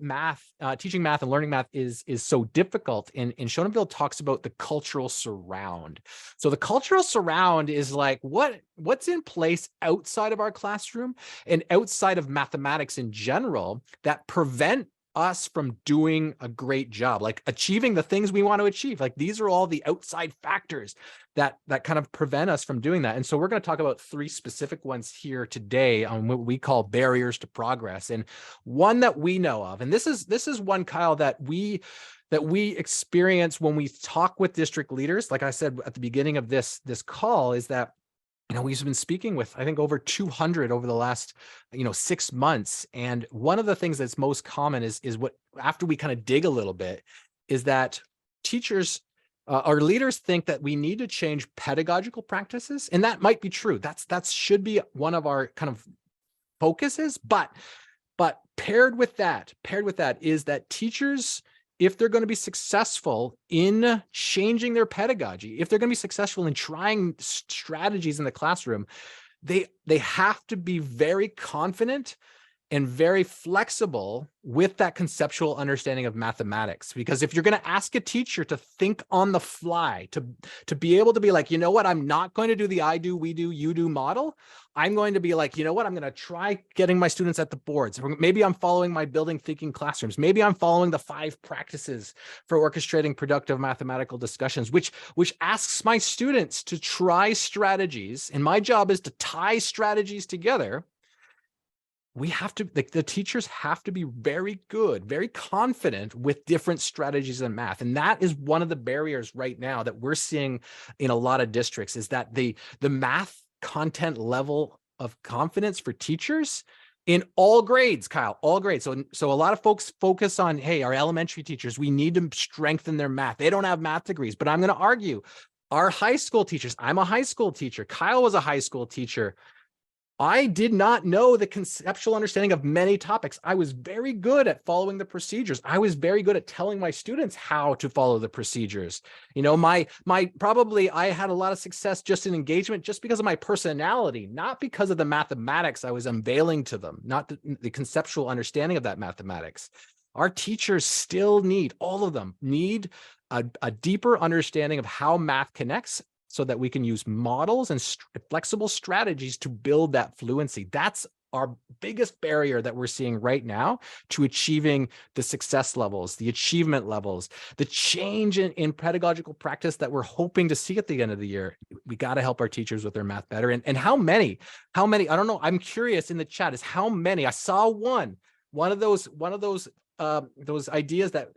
teaching math and learning math is so difficult. And Schoenfeld talks about the cultural surround. So the cultural surround is like what's in place outside of our classroom and outside of mathematics in general that prevent us from doing a great job, like achieving the things we want to achieve. Like these are all the outside factors that kind of prevent us from doing that. And so we're going to talk about 3 specific ones here today on what we call barriers to progress. And one that we know of, and this is one, Kyle, that we experience when we talk with district leaders. Like I said at the beginning of this call, is that, you know, we've been speaking with, I think, over 200 over the last, 6 months. And one of the things that's most common is what, after we kind of dig a little bit, is that teachers our leaders think that we need to change pedagogical practices. And that might be true. That should be one of our kind of focuses. But paired with that is that teachers, if they're going to be successful in changing their pedagogy, if they're going to be successful in trying strategies in the classroom, they have to be very confident and very flexible with that conceptual understanding of mathematics. Because if you're going to ask a teacher to think on the fly, to be able to be like, you know what, I'm not going to do the I do, we do, you do model. I'm going to be like, you know what, I'm going to try getting my students at the boards. Maybe I'm following my building thinking classrooms. Maybe I'm following the 5 practices for orchestrating productive mathematical discussions, which asks my students to try strategies. And my job is to tie strategies together. We have to, the teachers have to be very good, very confident with different strategies in math. And that is one of the barriers right now that we're seeing in a lot of districts, is that the math content level of confidence for teachers in all grades, Kyle, all grades. So a lot of folks focus on, hey, our elementary teachers, we need to strengthen their math. They don't have math degrees, but I'm going to argue our high school teachers, I'm a high school teacher. Kyle was a high school teacher. I did not know the conceptual understanding of many topics. I was very good at following the procedures. I was very good at telling my students how to follow the procedures. You know, probably I had a lot of success just in engagement, just because of my personality, not because of the mathematics I was unveiling to them, not the conceptual understanding of that mathematics. Our teachers still need, all of them need a deeper understanding of how math connects, so that we can use models and flexible strategies to build that fluency. That's our biggest barrier that we're seeing right now to achieving the success levels, the achievement levels, the change in pedagogical practice that we're hoping to see at the end of the year. We got to help our teachers with their math better. And how many, I don't know, I'm curious in the chat, is how many, I saw one of those ideas that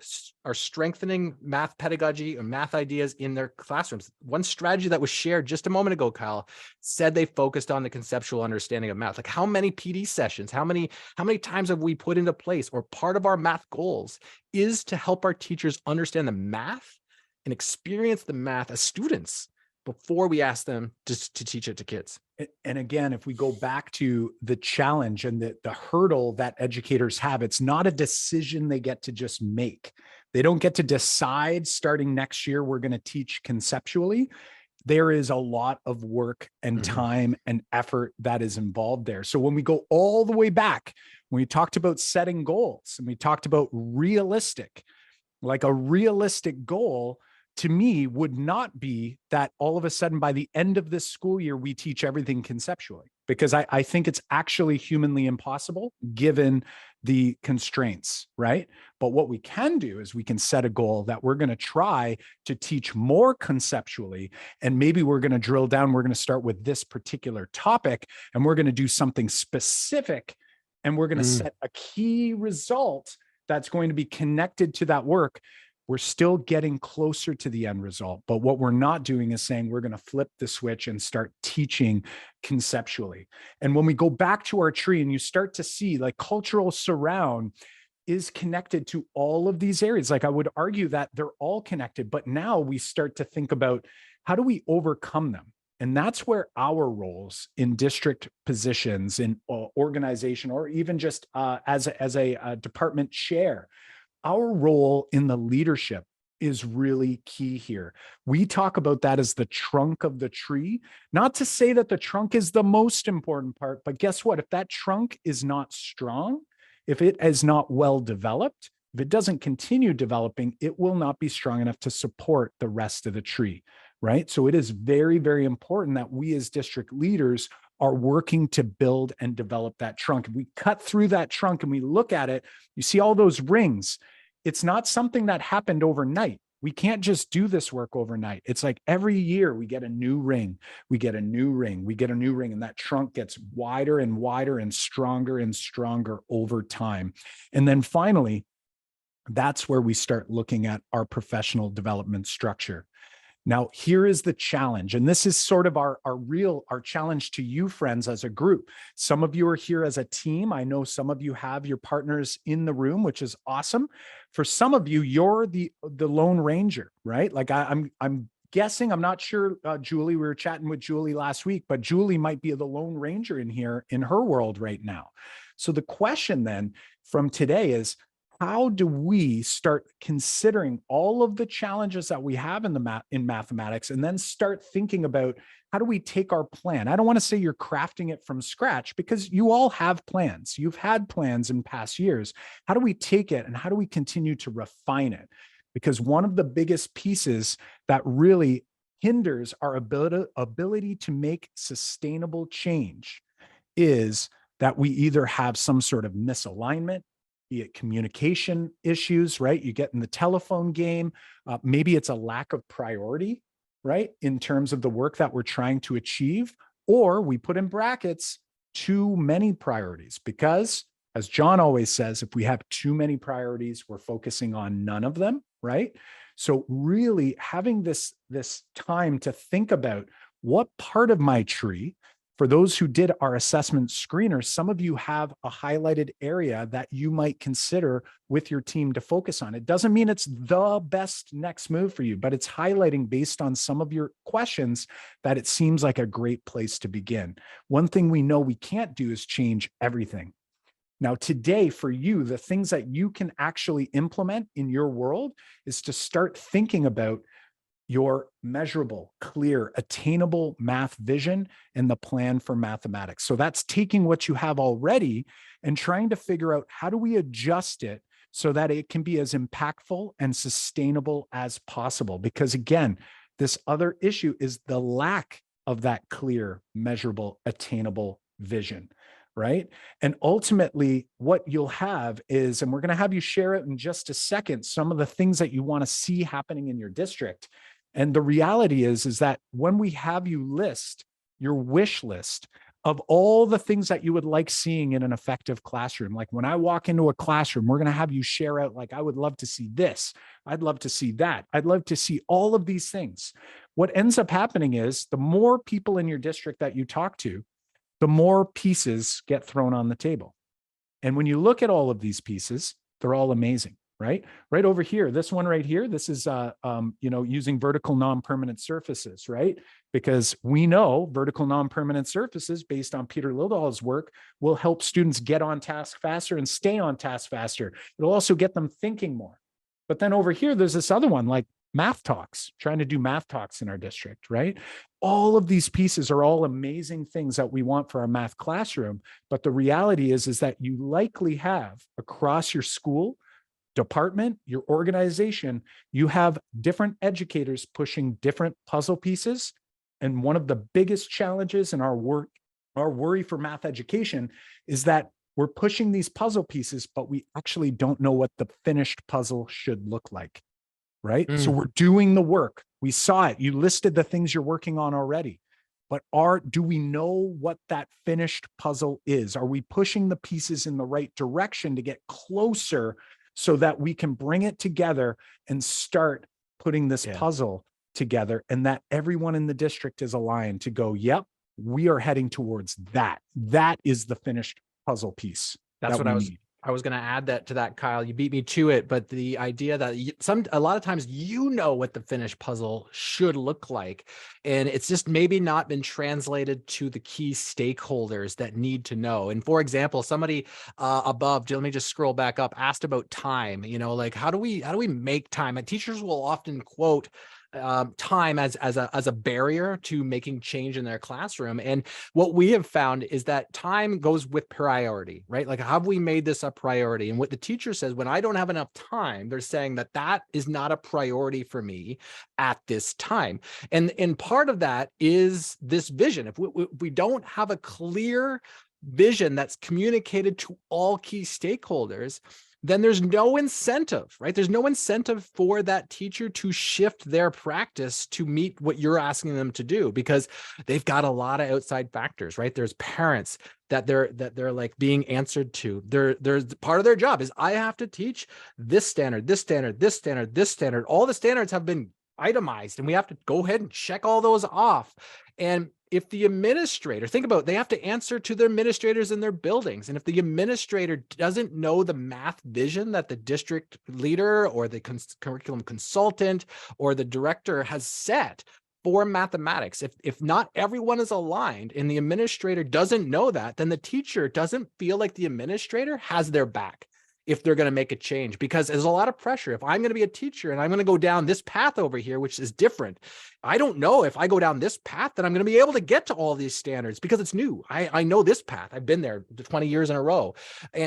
are strengthening math pedagogy or math ideas in their classrooms. One strategy that was shared just a moment ago, Kyle, said they focused on the conceptual understanding of math. Like, how many PD sessions, how many times have we put into place, or part of our math goals is to help our teachers understand the math and experience the math as students before we ask them to teach it to kids.
And again, if we go back to the challenge and the hurdle that educators have, it's not a decision they get to just make. They don't get to decide starting next year, we're going to teach conceptually. There is a lot of work and time and effort that is involved there. So when we go all the way back, when we talked about setting goals and we talked about realistic, like a realistic goal to me would not be that all of a sudden by the end of this school year, we teach everything conceptually, because I think it's actually humanly impossible given the constraints, right? But what we can do is we can set a goal that we're going to try to teach more conceptually. And maybe we're going to drill down. We're going to start with this particular topic, and we're going to do something specific, and we're going to set a key result that's going to be connected to that work. We're still getting closer to the end result. But what we're not doing is saying we're going to flip the switch and start teaching conceptually. And when we go back to our tree and you start to see, like, cultural surround is connected to all of these areas. Like, I would argue that they're all connected, but now we start to think about, how do we overcome them? And that's where our roles in district positions, in organization, or even just as a department chair, our role in the leadership is really key here. We talk about that as the trunk of the tree, not to say that the trunk is the most important part, but guess what? If that trunk is not strong, if it is not well developed, if it doesn't continue developing, it will not be strong enough to support the rest of the tree, right? So it is very, very important that we as district leaders are working to build and develop that trunk. If we cut through that trunk and we look at it, you see all those rings. It's not something that happened overnight. We can't just do this work overnight. It's like every year we get a new ring, we get a new ring, we get a new ring, and that trunk gets wider and wider and stronger over time. And then finally, that's where we start looking at our professional development structure. Now, here is the challenge, and this is sort of our challenge to you, friends, as a group. Some of you are here as a team. I know some of you have your partners in the room, which is awesome. For some of you, you're the Lone Ranger, right? Like I'm guessing, I'm not sure, Julie, we were chatting with Julie last week, but Julie might be the Lone Ranger in here in her world right now. So the question then from today is, how do we start considering all of the challenges that we have in mathematics, and then start thinking about how do we take our plan? I don't want to say you're crafting it from scratch, because you all have plans. You've had plans in past years. How do we take it and how do we continue to refine it? Because one of the biggest pieces that really hinders our ability to make sustainable change is that we either have some sort of misalignment, be it communication issues, right? You get in the telephone game. Maybe it's a lack of priority, right? In terms of the work that we're trying to achieve, or we put in brackets, too many priorities, because as John always says, if we have too many priorities, we're focusing on none of them, right? So really having this time to think about what part of my tree. For those who did our assessment screener, some of you have a highlighted area that you might consider with your team to focus on. It doesn't mean it's the best next move for you, but it's highlighting based on some of your questions that it seems like a great place to begin. One thing we know we can't do is change everything. Now, today for you, the things that you can actually implement in your world is to start thinking about your measurable, clear, attainable math vision and the plan for mathematics. So that's taking what you have already and trying to figure out how do we adjust it so that it can be as impactful and sustainable as possible. Because again, this other issue is the lack of that clear, measurable, attainable vision, right? And ultimately what you'll have is, and we're going to have you share it in just a second, some of the things that you want to see happening in your district. And the reality is that when we have you list your wish list of all the things that you would like seeing in an effective classroom, like when I walk into a classroom, we're going to have you share out, like, I would love to see this. I'd love to see that. I'd love to see all of these things. What ends up happening is the more people in your district that you talk to, the more pieces get thrown on the table. And when you look at all of these pieces, they're all amazing. Right over here, this one right here, this is, using vertical non-permanent surfaces, right? Because we know vertical non-permanent surfaces, based on Peter Lildahl's work, will help students get on task faster and stay on task faster. It'll also get them thinking more. But then over here, there's this other one, like math talks, trying to do math talks in our district, right? All of these pieces are all amazing things that we want for our math classroom. But the reality is that you likely have across your school, department, your organization, you have different educators pushing different puzzle pieces. And one of the biggest challenges in our work, our worry for math education, is that we're pushing these puzzle pieces, but we actually don't know what the finished puzzle should look like, right? So we're doing the work. We saw it. You listed the things you're working on already. But do we know what that finished puzzle is? Are we pushing the pieces in the right direction to get closer so that we can bring it together and start putting this puzzle together, and that everyone in the district is aligned to go, yep, we are heading towards that. That is the finished puzzle piece.
That's what I was going to add that to that, Kyle. You beat me to it, but the idea that a lot of times you know what the finished puzzle should look like, and it's just maybe not been translated to the key stakeholders that need to know. And for example, somebody above, let me just scroll back up, asked about time. Like how do we make time? And teachers will often quote time as a barrier to making change in their classroom. And what we have found is that time goes with priority, right? Like, have we made this a priority? And what the teacher says, when I don't have enough time, they're saying that that is not a priority for me at this time. And part of that is this vision. If we don't have a clear vision that's communicated to all key stakeholders, then there's no incentive, right? There's no incentive for that teacher to shift their practice to meet what you're asking them to do, because they've got a lot of outside factors, right? There's parents that they're like being answered to. There's part of their job is, I have to teach this standard, this standard, this standard, this standard. All the standards have been itemized, and we have to go ahead and check all those off. And if the administrator, think about it, they have to answer to their administrators in their buildings. And if the administrator doesn't know the math vision that the district leader or the curriculum consultant or the director has set for mathematics, if not everyone is aligned and the administrator doesn't know that, then the teacher doesn't feel like the administrator has their back if they're going to make a change, because there's a lot of pressure. If I'm going to be a teacher and I'm going to go down this path over here, which is different, I don't know if I go down this path that I'm going to be able to get to all these standards, because it's new. I know this path. I've been there 20 years in a row,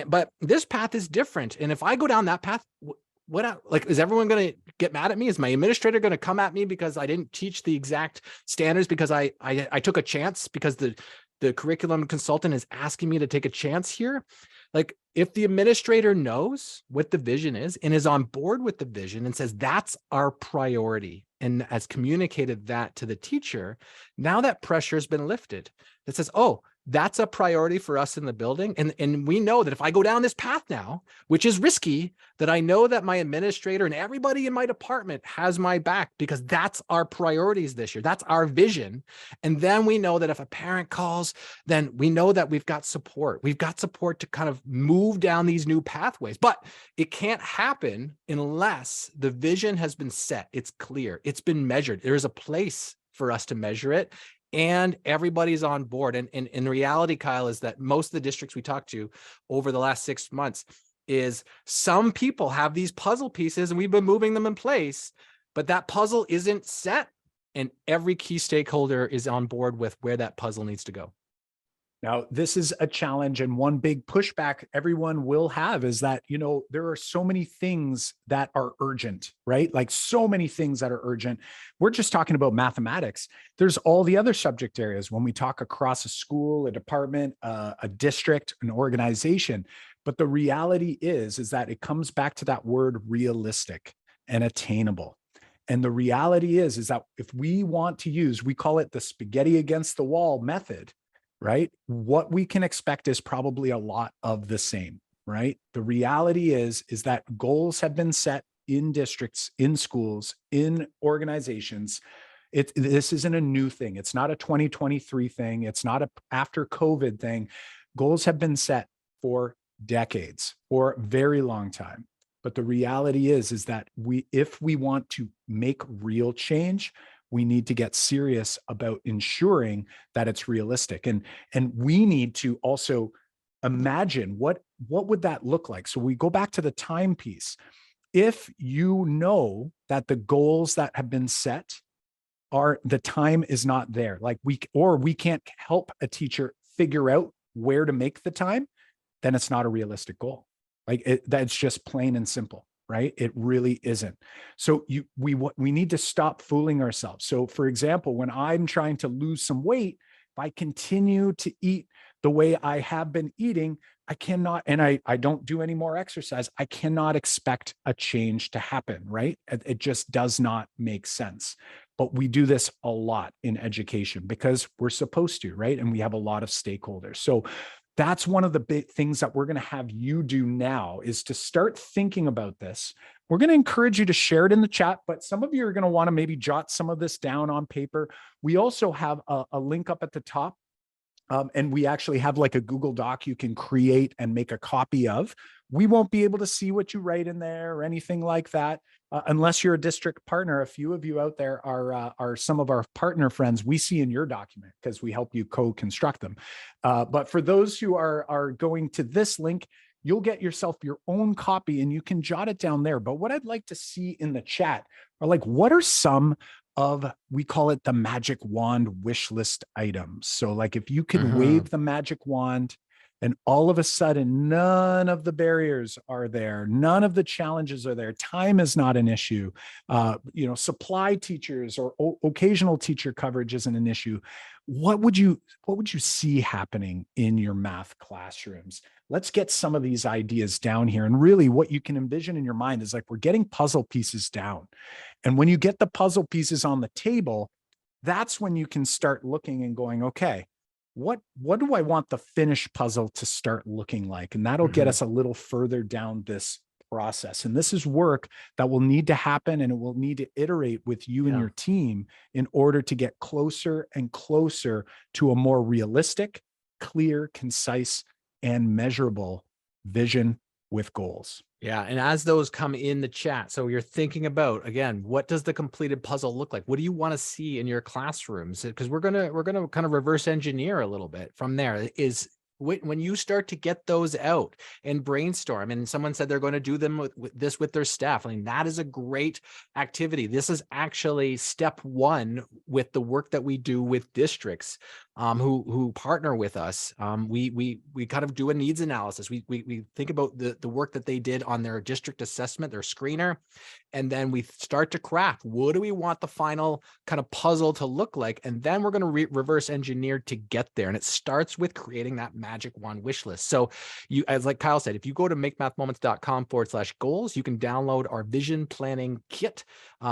but this path is different. And if I go down that path, is everyone going to get mad at me? Is my administrator going to come at me because I didn't teach the exact standards, because I took a chance, because the curriculum consultant is asking me to take a chance here? Like, if the administrator knows what the vision is and is on board with the vision and says, that's our priority, and has communicated that to the teacher, now that pressure has been lifted. That says, oh, that's a priority for us in the building. And we know that if I go down this path now, which is risky, that I know that my administrator and everybody in my department has my back, because that's our priorities this year. That's our vision. And then we know that if a parent calls, then we know that we've got support. We've got support to kind of move down these new pathways. But it can't happen unless the vision has been set. It's clear. It's been measured. There is a place for us to measure it, and everybody's on board. And in reality, Kyle, is that most of the districts we talked to over the last 6 months is some people have these puzzle pieces and we've been moving them in place, but that puzzle isn't set, and every key stakeholder is on board with where that puzzle needs to go.
Now, this is a challenge, and one big pushback everyone will have is that, there are so many things that are urgent, right? Like, so many things that are urgent. We're just talking about mathematics. There's all the other subject areas when we talk across a school, a department, a district, an organization. But the reality is that it comes back to that word realistic and attainable. And the reality is that if we want to use, we call it the spaghetti against the wall method, right? What we can expect is probably a lot of the same, right? The reality is that goals have been set in districts, in schools, in organizations. This isn't a new thing. It's not a 2023 thing. It's not a after COVID thing. Goals have been set for decades, for a very long time. But the reality is that if we want to make real change, we need to get serious about ensuring that it's realistic. And we need to also imagine what would that look like? So we go back to the time piece. If you know that the goals that have been set the time is not there, like we can't help a teacher figure out where to make the time, then it's not a realistic goal. Like that's just plain and simple. Right? It really isn't. So we need to stop fooling ourselves. So for example, when I'm trying to lose some weight, if I continue to eat the way I have been eating, I cannot, and I don't do any more exercise, I cannot expect a change to happen, right? It just does not make sense. But we do this a lot in education because we're supposed to, right? And we have a lot of stakeholders. So that's one of the big things that we're going to have you do now, is to start thinking about this. We're going to encourage you to share it in the chat, but some of you are going to want to maybe jot some of this down on paper. We also have a link up at the top, and we actually have like a Google Doc you can create and make a copy of. We won't be able to see what you write in there or anything like that, unless you're a district partner. A few of you out there are some of our partner friends. We see in your document because we help you co-construct them. But for those who are going to this link, you'll get yourself your own copy and you can jot it down there. But what I'd like to see in the chat are like, what are some of, we call it the magic wand wish list items. So like if you could wave the magic wand and all of a sudden, none of the barriers are there. None of the challenges are there. Time is not an issue. Supply teachers or occasional teacher coverage isn't an issue. What would you see happening in your math classrooms? Let's get some of these ideas down here. And really what you can envision in your mind is like, we're getting puzzle pieces down. And when you get the puzzle pieces on the table, that's when you can start looking and going, okay, what do I want the finished puzzle to start looking like? And that'll get us a little further down this process. And this is work that will need to happen, and it will need to iterate with you and your team in order to get closer and closer to a more realistic, clear, concise, and measurable vision with goals.
Yeah. And as those come in the chat, so you're thinking about, again, what does the completed puzzle look like? What do you want to see in your classrooms? Because we're gonna kind of reverse engineer a little bit from there. Is when you start to get those out and brainstorm, and someone said they're going to do them with their staff. I mean, that is a great activity. This is actually step one with the work that we do with districts who partner with us. We kind of do a needs analysis. We think about the work that they did on their district assessment, their screener, and then we start to craft, what do we want the final kind of puzzle to look like? And then we're going to reverse engineer to get there. And it starts with creating that magic wand wish list. So you, as like Kyle said, if you go to makemathmoments.com/goals, you can download our vision planning kit,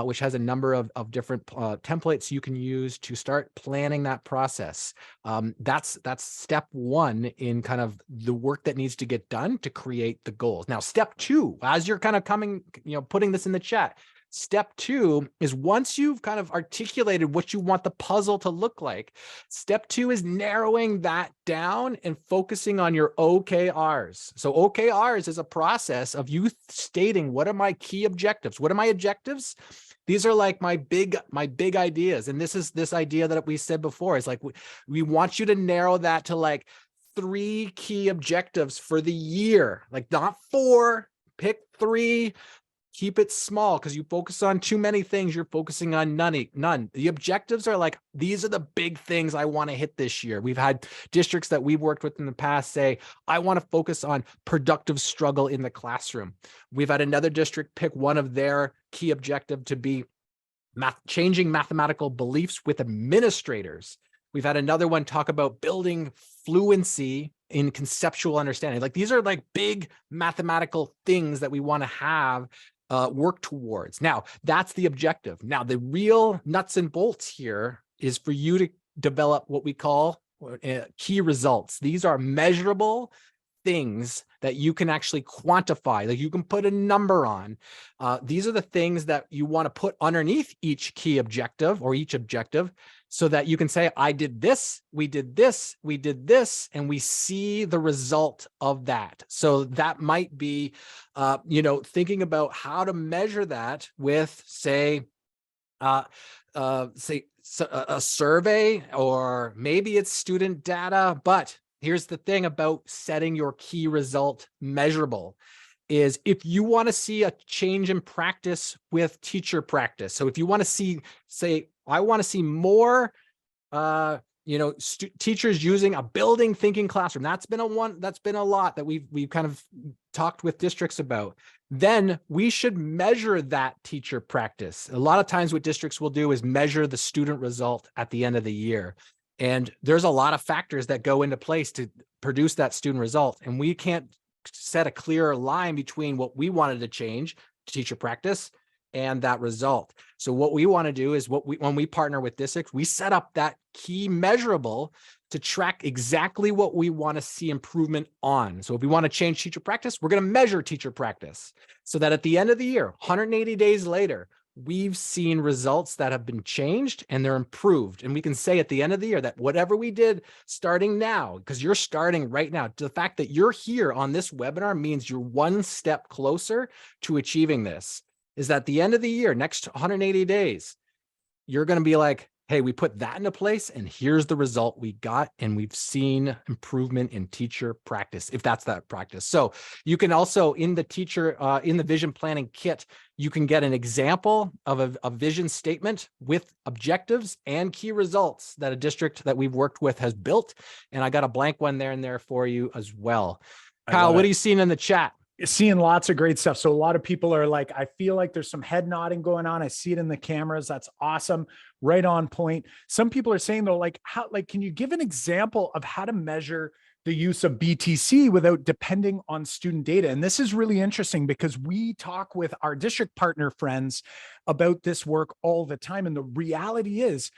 which has a number of different templates you can use to start planning that process. That's step one in kind of the work that needs to get done to create the goals. Now, step two, as you're kind of putting this in the chat, step two is once you've kind of articulated what you want the puzzle to look like, step two is narrowing that down and focusing on your OKRs. So OKRs is a process of you stating, what are my key objectives? What are my objectives? These are like my big ideas. And this is this idea that we said before, is like, we want you to narrow that to like 3 key objectives for the year, like not 4, pick 3. Keep it small, because you focus on too many things, you're focusing on none. The objectives are like, these are the big things I want to hit this year. We've had districts that we've worked with in the past say, I want to focus on productive struggle in the classroom. We've had another district pick one of their key objective to be changing mathematical beliefs with administrators. We've had another one talk about building fluency in conceptual understanding. Like, these are like big mathematical things that we want to have work towards. Now, that's the objective. Now, the real nuts and bolts here is for you to develop what we call key results. These are measurable things that you can actually quantify, like you can put a number on. These are the things that you want to put underneath each key objective or each objective, so that you can say, I did this, we did this, we did this, and we see the result of that. So that might be, thinking about how to measure that with, say, a survey, or maybe it's student data. But here's the thing about setting your key result measurable is, if you want to see a change in practice with teacher practice. So if you want to see, say, I want to see more, teachers using a building thinking classroom. That's been a lot that we've kind of talked with districts about. Then we should measure that teacher practice. A lot of times what districts will do is measure the student result at the end of the year. And there's a lot of factors that go into place to produce that student result. And we can't set a clear line between what we wanted to change, teacher practice, and that result. So what we want to do is, when we partner with districts, we set up that key measurable to track exactly what we want to see improvement on. So if we want to change teacher practice, we're going to measure teacher practice, so that at the end of the year, 180 days later, we've seen results that have been changed and they're improved. And we can say at the end of the year that whatever we did starting now, because you're starting right now, the fact that you're here on this webinar means you're one step closer to achieving this, is that at the end of the year, next 180 days, you're going to be like, hey, we put that into place and here's the result we got. And we've seen improvement in teacher practice, if that's that practice. So you can also in the vision planning kit, you can get an example of a vision statement with objectives and key results that a district that we've worked with has built. And I got a blank one there in there for you as well. Kyle, what are you seeing in the chat?
Seeing lots of great stuff. So a lot of people are like, I feel like there's some head nodding going on. I see it in the cameras. That's awesome. Right on point. Some people are saying though, like can you give an example of how to measure the use of BTC without depending on student data? And this is really interesting because we talk with our district partner friends about this work all the time. And the reality is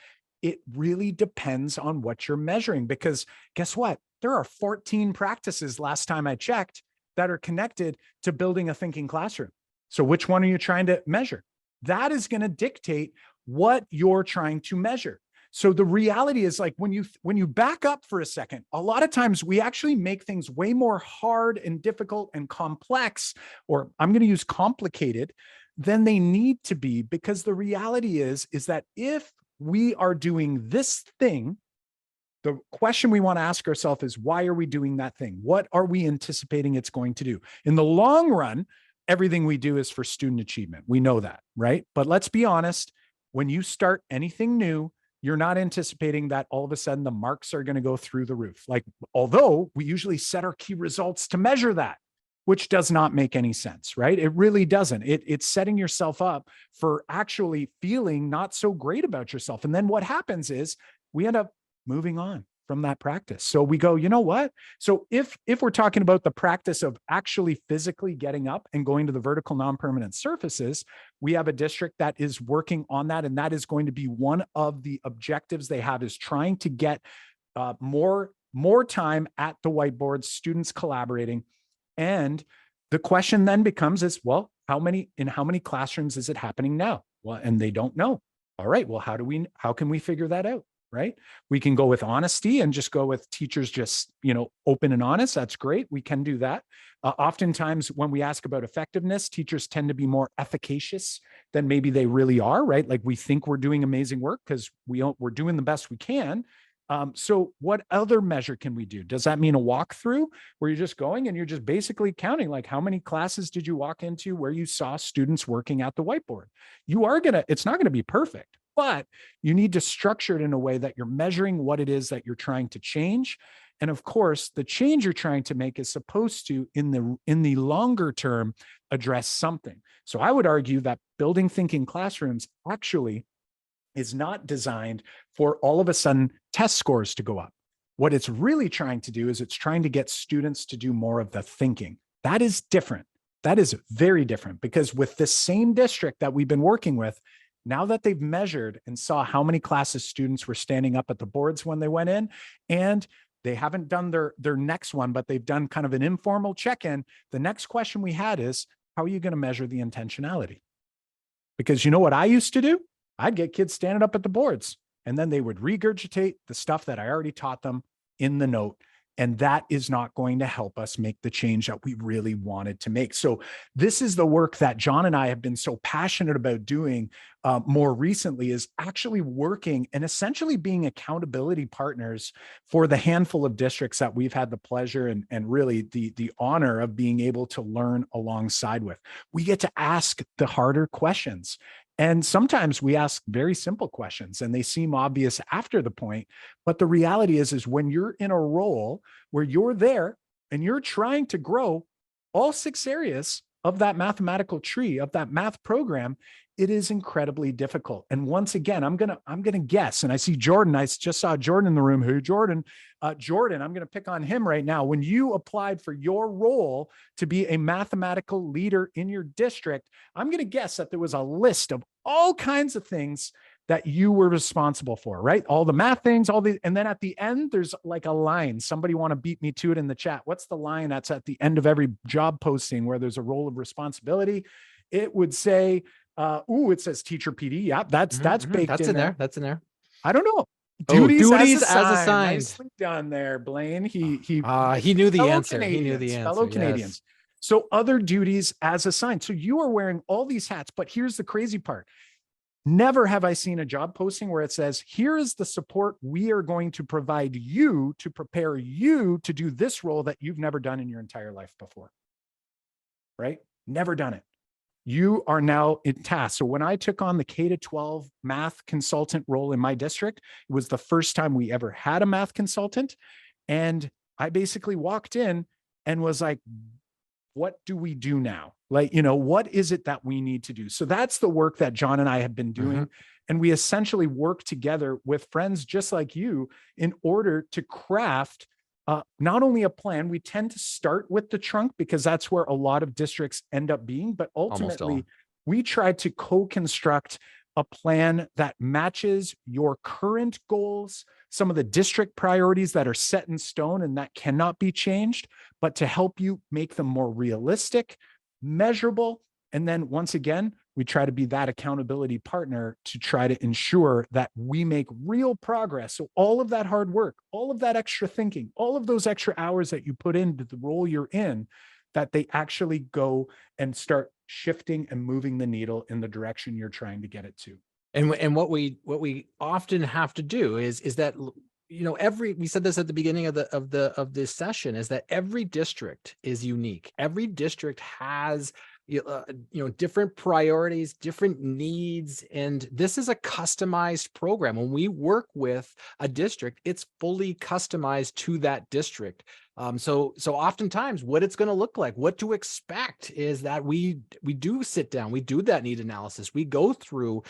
it really depends on what you're measuring, because guess what? There are 14 practices last time I checked that are connected to building a thinking classroom. So which one are you trying to measure? That is going to dictate what you're trying to measure. So the reality is, like, when you back up for a second, a lot of times we actually make things way more hard and difficult and complex, or I'm going to use complicated, than they need to be, because the reality is that if we are doing this thing, the question we want to ask ourselves is, why are we doing that thing? What are we anticipating it's going to do? In the long run, everything we do is for student achievement. We know that, right? But let's be honest, when you start anything new, you're not anticipating that all of a sudden the marks are going to go through the roof. Like, although we usually set our key results to measure that, which does not make any sense, right? It really doesn't. It's setting yourself up for actually feeling not so great about yourself. And then what happens is we end up moving on from that practice. So we go, you know what? So if we're talking about the practice of actually physically getting up and going to the vertical non-permanent surfaces, we have a district that is working on that. And that is going to be one of the objectives they have, is trying to get more time at the whiteboard, students collaborating. And the question then becomes is, well, how many classrooms is it happening now? Well, and they don't know. All right, well, how can we figure that out? Right? We can go with honesty and just go with teachers just, open and honest. That's great. We can do that. Oftentimes when we ask about effectiveness, teachers tend to be more efficacious than maybe they really are, right? Like, we think we're doing amazing work because we're doing the best we can. So what other measure can we do? Does that mean a walkthrough where you're just going and you're just basically counting, like, how many classes did you walk into where you saw students working at the whiteboard? It's not going to be perfect, but you need to structure it in a way that you're measuring what it is that you're trying to change. And of course, the change you're trying to make is supposed to, in the longer term, address something. So I would argue that building thinking classrooms actually is not designed for all of a sudden test scores to go up. What it's really trying to do is it's trying to get students to do more of the thinking. That is different. That is very different, because with this same district that we've been working with, now that they've measured and saw how many classes students were standing up at the boards when they went in, and they haven't done their next one, but they've done kind of an informal check-in. The next question we had is, how are you going to measure the intentionality? Because you know what I used to do? I'd get kids standing up at the boards, and then they would regurgitate the stuff that I already taught them in the note. And that is not going to help us make the change that we really wanted to make. So this is the work that John and I have been so passionate about doing more recently, is actually working and essentially being accountability partners for the handful of districts that we've had the pleasure and really the honor of being able to learn alongside with. We get to ask the harder questions. And sometimes we ask very simple questions and they seem obvious after the point. But the reality is when you're in a role where you're there and you're trying to grow all 6 areas of that mathematical tree, of that math program, it is incredibly difficult. And once again, I'm gonna guess, and I see Jordan. I just saw Jordan in the room. Hey, Jordan. Jordan, I'm gonna pick on him right now. When you applied for your role to be a mathematical leader in your district, I'm gonna guess that there was a list of all kinds of things that you were responsible for, right? All the math things, and then at the end, there's like a line. Somebody want to beat me to it in the chat. What's the line that's at the end of every job posting where there's a role of responsibility? It would say, it says teacher PD. Yeah, that's baked
that's
in there.
That's in there.
I don't know.
Duties as assigned.
Nicely done there, Blaine. He
knew the answer. He knew the answer.
Fellow Canadians. So other duties as assigned. So you are wearing all these hats, but here's the crazy part. Never have I seen a job posting where it says, here is the support we are going to provide you to prepare you to do this role that you've never done in your entire life before. Right? Never done it. You are now in task. So when I took on the K-12 math consultant role in my district, it was the first time we ever had a math consultant. And I basically walked in and was like, what do we do now? Like, what is it that we need to do? So that's the work that John and I have been doing. Mm-hmm. And we essentially work together with friends just like you in order to craft not only a plan. We tend to start with the trunk because that's where a lot of districts end up being, but ultimately we try to co-construct a plan that matches your current goals, some of the district priorities that are set in stone and that cannot be changed, but to help you make them more realistic, measurable. And then once again, we try to be that accountability partner to try to ensure that we make real progress. So all of that hard work, all of that extra thinking, all of those extra hours that you put into the role you're in, that they actually go and start shifting and moving the needle in the direction you're trying to get it to.
And what we often have to do is that, we said this at the beginning of this session, is that every district is unique. Every district has different priorities, different needs. And this is a customized program. When we work with a district, it's fully customized to that district. So oftentimes what it's going to look like, what to expect is that we do sit down, we do that need analysis. We go through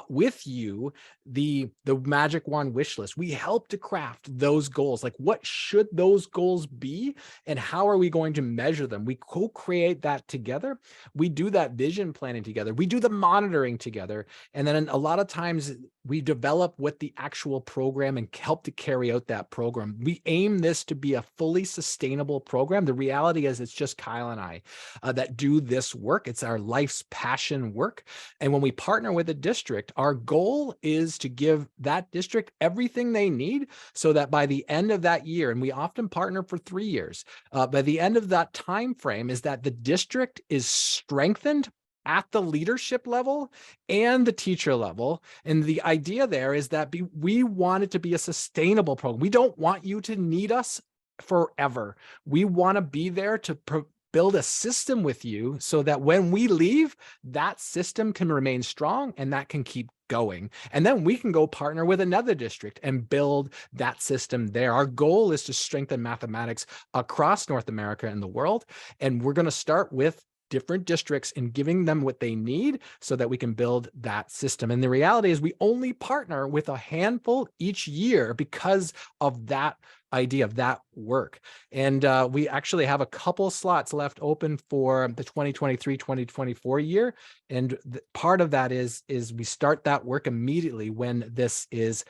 with you the magic wand wish list. We help to craft those goals. Like, what should those goals be and how are we going to measure them? We co-create that together. We do that vision planning together. We do the monitoring together. And then a lot of times we develop what the actual program and help to carry out that program. We aim this to be a fully sustainable program. The reality is it's just Kyle and I that do this work. It's our life's passion work. And when we partner with a district, our goal is to give that district everything they need so that by the end of that year, and we often partner for 3 years, by the end of that time frame is that the district is strengthened at the leadership level and the teacher level. And the idea there is that we want it to be a sustainable program. We don't want you to need us forever. We want to be there to build a system with you so that when we leave, that system can remain strong and that can keep going. And then we can go partner with another district and build that system there. Our goal is to strengthen mathematics across North America and the world. And we're going to start with different districts and giving them what they need so that we can build that system. And the reality is we only partner with a handful each year because of that idea of that work. And we actually have a couple slots left open for the 2023-2024 year. And part of that is we start that work immediately when this is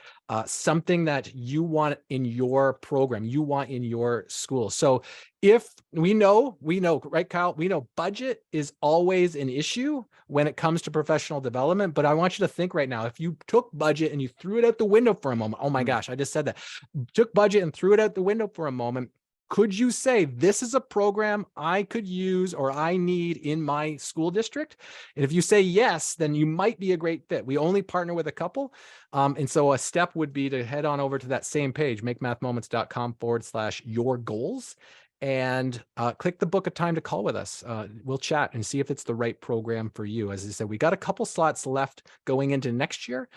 something that you want in your program, you want in your school. So if we know, right, Kyle, we know budget is always an issue when it comes to professional development, but I want you to think right now, if you took budget and you threw it out the window for a moment, oh my gosh, I just said that, took budget and threw it out the window for a moment, could you say, this is a program I could use or I need in my school district? And if you say yes, then you might be a great fit. We only partner with a couple. And so a step would be to head on over to that same page, makemathmoments.com/your goals. And click the book a time to call with us. We'll chat and see if it's the right program for you. As I said, we got a couple slots left going into next year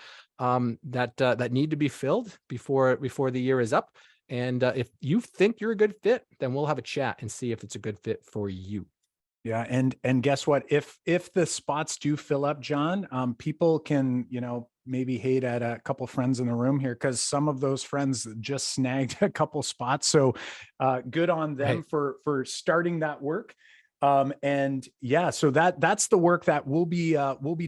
that need to be filled before the year is up. And if you think you're a good fit, then we'll have a chat and see if it's a good fit for you.
Yeah. And guess what? If the spots do fill up, John, people can, maybe hate at a couple friends in the room here because some of those friends just snagged a couple spots. So good on them for starting that work. And yeah, so that's the work that we'll be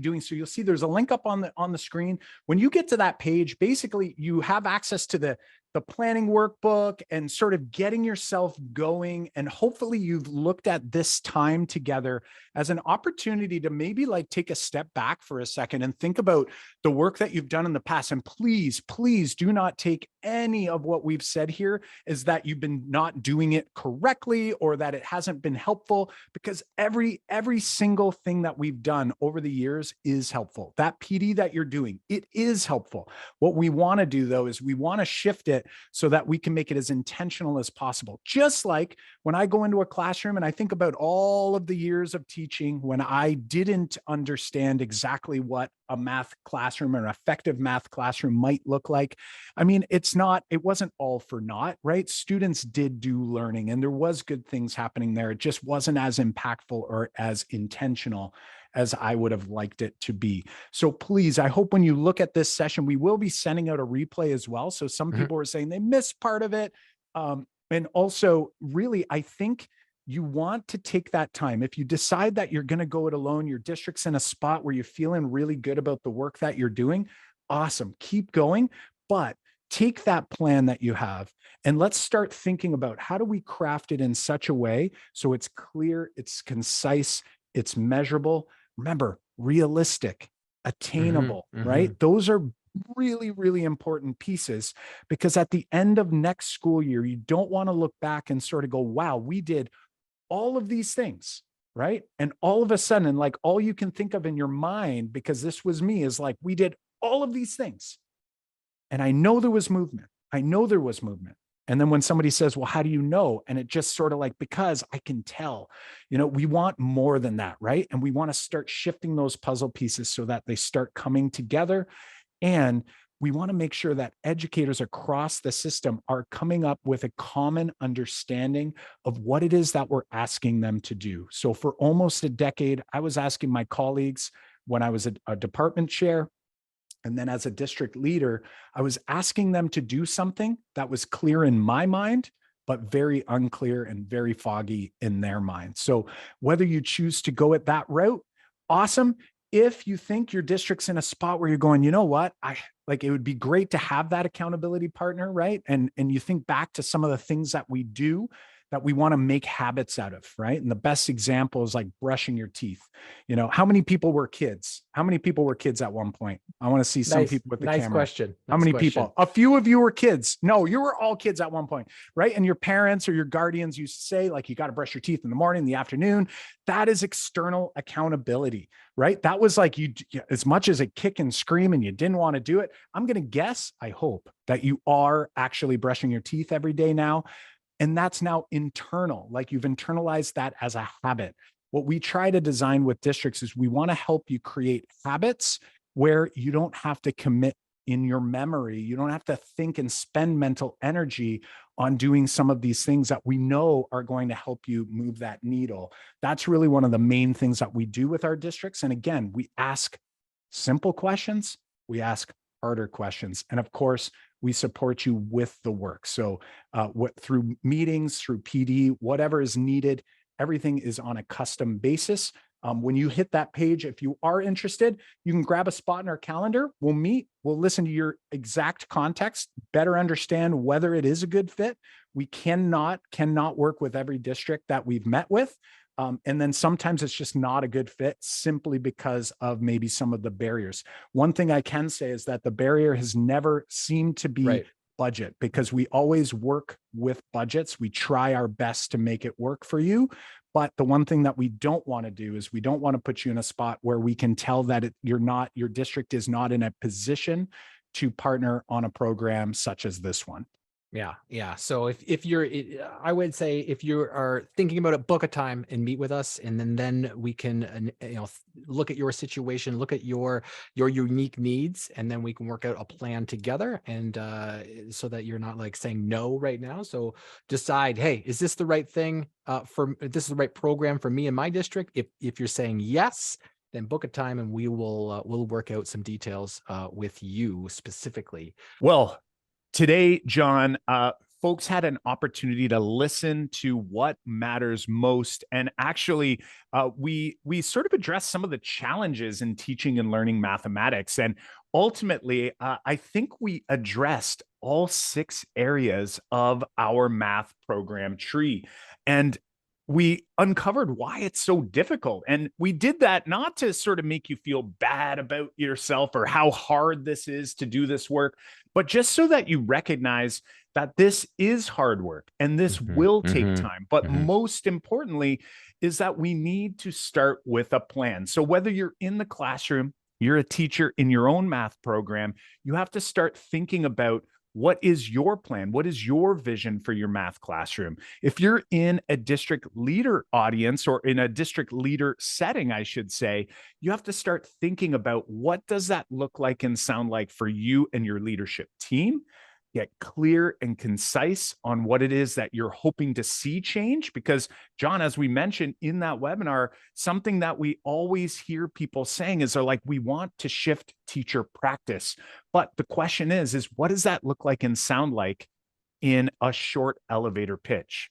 doing. So you'll see there's a link up on the screen. When you get to that page, basically you have access to the the planning workbook and sort of getting yourself going. And hopefully you've looked at this time together as an opportunity to maybe like take a step back for a second and think about the work that you've done in the past. And please, please do not take any of what we've said here as that you've been not doing it correctly or that it hasn't been helpful, because every single thing that we've done over the years is helpful. That PD that you're doing, it is helpful. What we want to do though, is we want to shift it so that we can make it as intentional as possible. Just like when I go into a classroom and I think about all of the years of teaching when I didn't understand exactly what a math classroom or an effective math classroom might look like. I mean, it wasn't all for naught, right? Students did do learning and there was good things happening there. It just wasn't as impactful or as intentional as I would have liked it to be. So please, I hope when you look at this session, we will be sending out a replay as well. So some people are saying they missed part of it. And also really, I think you want to take that time. If you decide that you're going to go it alone, your district's in a spot where you're feeling really good about the work that you're doing, awesome, keep going. But take that plan that you have and let's start thinking about how do we craft it in such a way so it's clear, it's concise, it's measurable. Remember, realistic, attainable, right? Those are really, really important pieces, because at the end of next school year, you don't want to look back and sort of go, wow, we did all of these things, right? And all of a sudden, like all you can think of in your mind, because this was me, is like, we did all of these things. And I know there was movement. I know there was movement. And then when somebody says, well, how do you know? And it just sort of like, because I can tell, we want more than that, right? And we want to start shifting those puzzle pieces so that they start coming together. And we want to make sure that educators across the system are coming up with a common understanding of what it is that we're asking them to do. So for almost a decade, I was asking my colleagues when I was a department chair, and then as a district leader, I was asking them to do something that was clear in my mind, but very unclear and very foggy in their mind. So whether you choose to go at that route, awesome. If you think your district's in a spot where you're going, you know what, it would be great to have that accountability partner, right? And you think back to some of the things that we do that we want to make habits out of, right? And the best example is like brushing your teeth. How many people were kids? How many people were kids at one point? I want to see some people with the camera.
Nice question.
How many people? A few of you were kids. No, you were all kids at one point, right? And your parents or your guardians used to say, like, you got to brush your teeth in the morning, in the afternoon. That is external accountability, right? That was like as much as a kick and scream and you didn't want to do it. I'm going to guess, I hope, that you are actually brushing your teeth every day now. And that's now internal, like you've internalized that as a habit. What we try to design with districts is we want to help you create habits where you don't have to commit in your memory. You don't have to think and spend mental energy on doing some of these things that we know are going to help you move that needle. That's really one of the main things that we do with our districts. And again, we ask simple questions, we ask harder questions. And of course, we support you with the work. So through meetings, through PD, whatever is needed, everything is on a custom basis. When you hit that page, if you are interested, you can grab a spot in our calendar. We'll meet, we'll listen to your exact context, better understand whether it is a good fit. We cannot work with every district that we've met with. And then sometimes it's just not a good fit simply because of maybe some of the barriers. One thing I can say is that the barrier has never seemed to be budget, because we always work with budgets. We try our best to make it work for you. But the one thing that we don't want to do is we don't want to put you in a spot where we can tell that your district is not in a position to partner on a program such as this one.
Yeah. So if you're, I would say if you are thinking about it, book a time and meet with us, and then we can, look at your situation, look at your unique needs, and then we can work out a plan together. And so that you're not like saying no right now. So decide, hey, is this the right thing this is the right program for me in my district? If you're saying yes, then book a time and we'll work out some details with you specifically.
Well, today, John, folks had an opportunity to listen to what matters most. And actually, we sort of addressed some of the challenges in teaching and learning mathematics. And ultimately, I think we addressed all 6 areas of our math program tree. And we uncovered why it's so difficult. And we did that not to sort of make you feel bad about yourself or how hard this is to do this work, but just so that you recognize that this is hard work and this will take time. But most importantly is that we need to start with a plan. So whether you're in the classroom, you're a teacher in your own math program, you have to start thinking about, what is your plan? What is your vision for your math classroom? If you're in a district leader audience, or in a district leader setting, I should say, you have to start thinking about, what does that look like and sound like for you and your leadership team? Get clear and concise on what it is that you're hoping to see change. Because, John, as we mentioned in that webinar, something that we always hear people saying is they're like, we want to shift teacher practice. But the question is what does that look like and sound like in a short elevator pitch?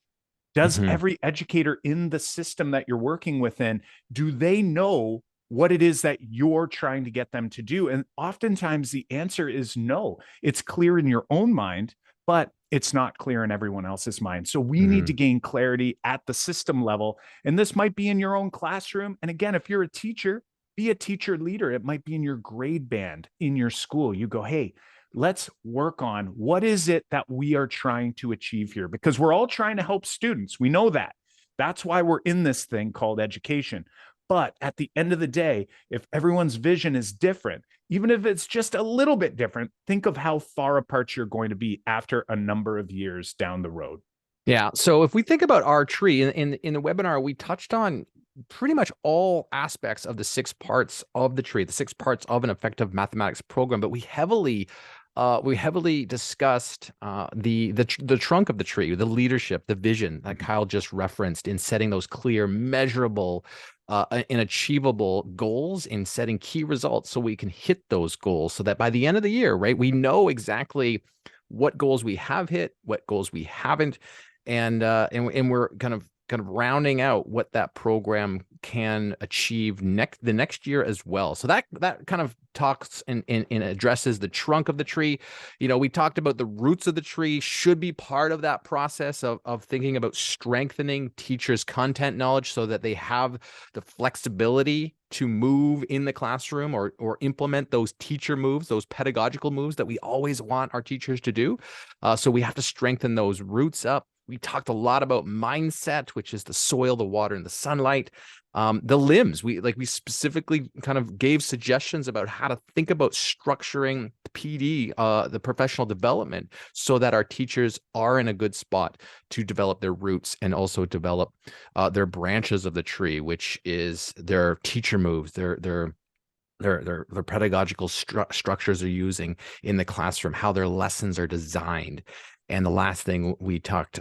Does every educator in the system that you're working within, do they know what it is that you're trying to get them to do? And oftentimes the answer is no. It's clear in your own mind, but it's not clear in everyone else's mind. So we need to gain clarity at the system level. And this might be in your own classroom. And again, if you're a teacher, be a teacher leader. It might be in your grade band in your school. You go, hey, let's work on, what is it that we are trying to achieve here? Because we're all trying to help students. We know that. That's why we're in this thing called education. But at the end of the day, if everyone's vision is different, even if it's just a little bit different, think of how far apart you're going to be after a number of years down the road.
Yeah. So if we think about our tree, in the webinar, we touched on pretty much all aspects of the 6 parts of the tree, the 6 parts of an effective mathematics program, but we heavily discussed the trunk of the tree, the leadership, the vision that Kyle just referenced, in setting those clear, measurable, and achievable goals, in setting key results so we can hit those goals, so that by the end of the year, right, we know exactly what goals we have hit, what goals we haven't, and we're kind of rounding out what that program can achieve the next year as well. So that kind of talks and addresses the trunk of the tree. You know, we talked about the roots of the tree should be part of that process of thinking about strengthening teachers' content knowledge, so that they have the flexibility to move in the classroom, or implement those teacher moves, those pedagogical moves that we always want our teachers to do. So we have to strengthen those roots up. We talked a lot about mindset, which is the soil, the water, and the sunlight. The limbs, we specifically kind of gave suggestions about how to think about structuring PD, the professional development, so that our teachers are in a good spot to develop their roots, and also develop their branches of the tree, which is their teacher moves, their pedagogical structures they're using in the classroom, how their lessons are designed. And the last thing we talked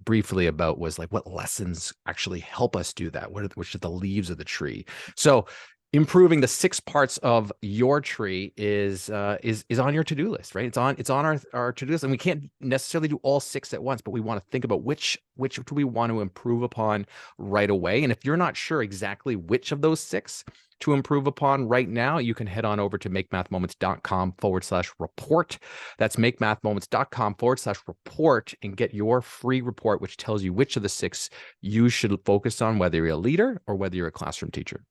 briefly about was like, what lessons actually help us do that? Which are the leaves of the tree? So improving the 6 parts of your tree is on your to-do list, right? It's on our to-do list, and we can't necessarily do all 6 at once, but we want to think about which do we want to improve upon right away. And if you're not sure exactly which of those 6 to improve upon right now, you can head on over to makemathmoments.com/report. That's makemathmoments.com/report, and get your free report, which tells you which of the 6 you should focus on, whether you're a leader or whether you're a classroom teacher.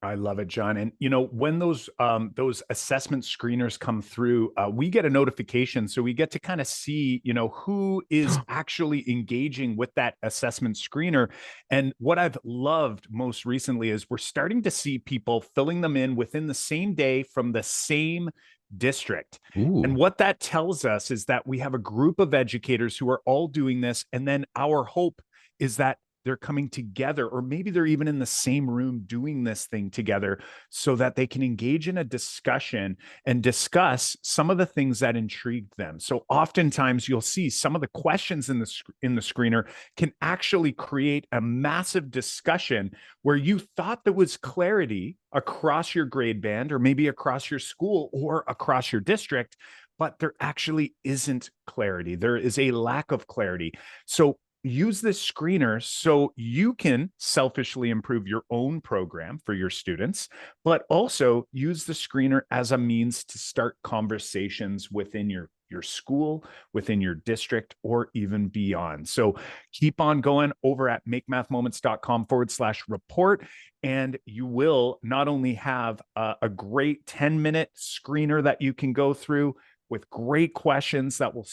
I love it, John. And you know, when those assessment screeners come through, we get a notification, so we get to kind of see, you know, who is actually engaging with that assessment screener. And what I've loved most recently is we're starting to see people filling them in within the same day from the same district.
Ooh.
And what that tells us is that we have a group of educators who are all doing this, and then our hope is that they're coming together, or maybe they're even in the same room doing this thing together, so that they can engage in a discussion and discuss some of the things that intrigued them. So oftentimes you'll see some of the questions in the screener can actually create a massive discussion where you thought there was clarity across your grade band, or maybe across your school or across your district, but there actually isn't clarity. There is a lack of clarity. So use this screener so you can selfishly improve your own program for your students, but also use the screener as a means to start conversations within your your school, within your district, or even beyond. So keep on going over at makemathmoments.com/report. And you will not only have a great 10-minute screener that you can go through with great questions that will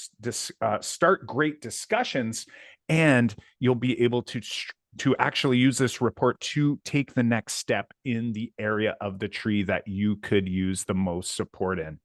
start great discussions, and you'll be able to actually use this report to take the next step in the area of the tree that you could use the most support in.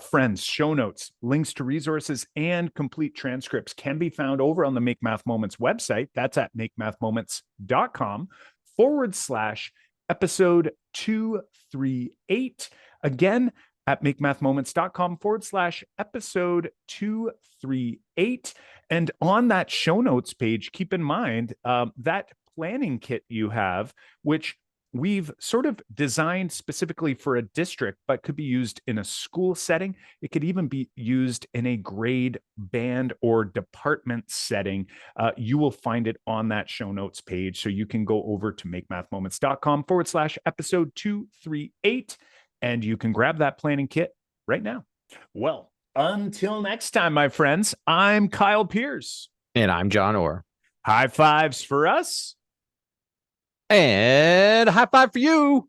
Friends, show notes, links to resources, and complete transcripts can be found over on the Make Math Moments website. That's at makemathmoments.com/episode 238. Again, at makemathmoments.com/episode 238. And on that show notes page, keep in mind that planning kit you have, which we've sort of designed specifically for a district, but could be used in a school setting. It could even be used in a grade, band, or department setting. You will find it on that show notes page. So you can go over to makemathmoments.com/episode 238, and you can grab that planning kit right now. Well, until next time, my friends, I'm Kyle Pierce.
And I'm John Orr.
High fives for us.
And a high five for you.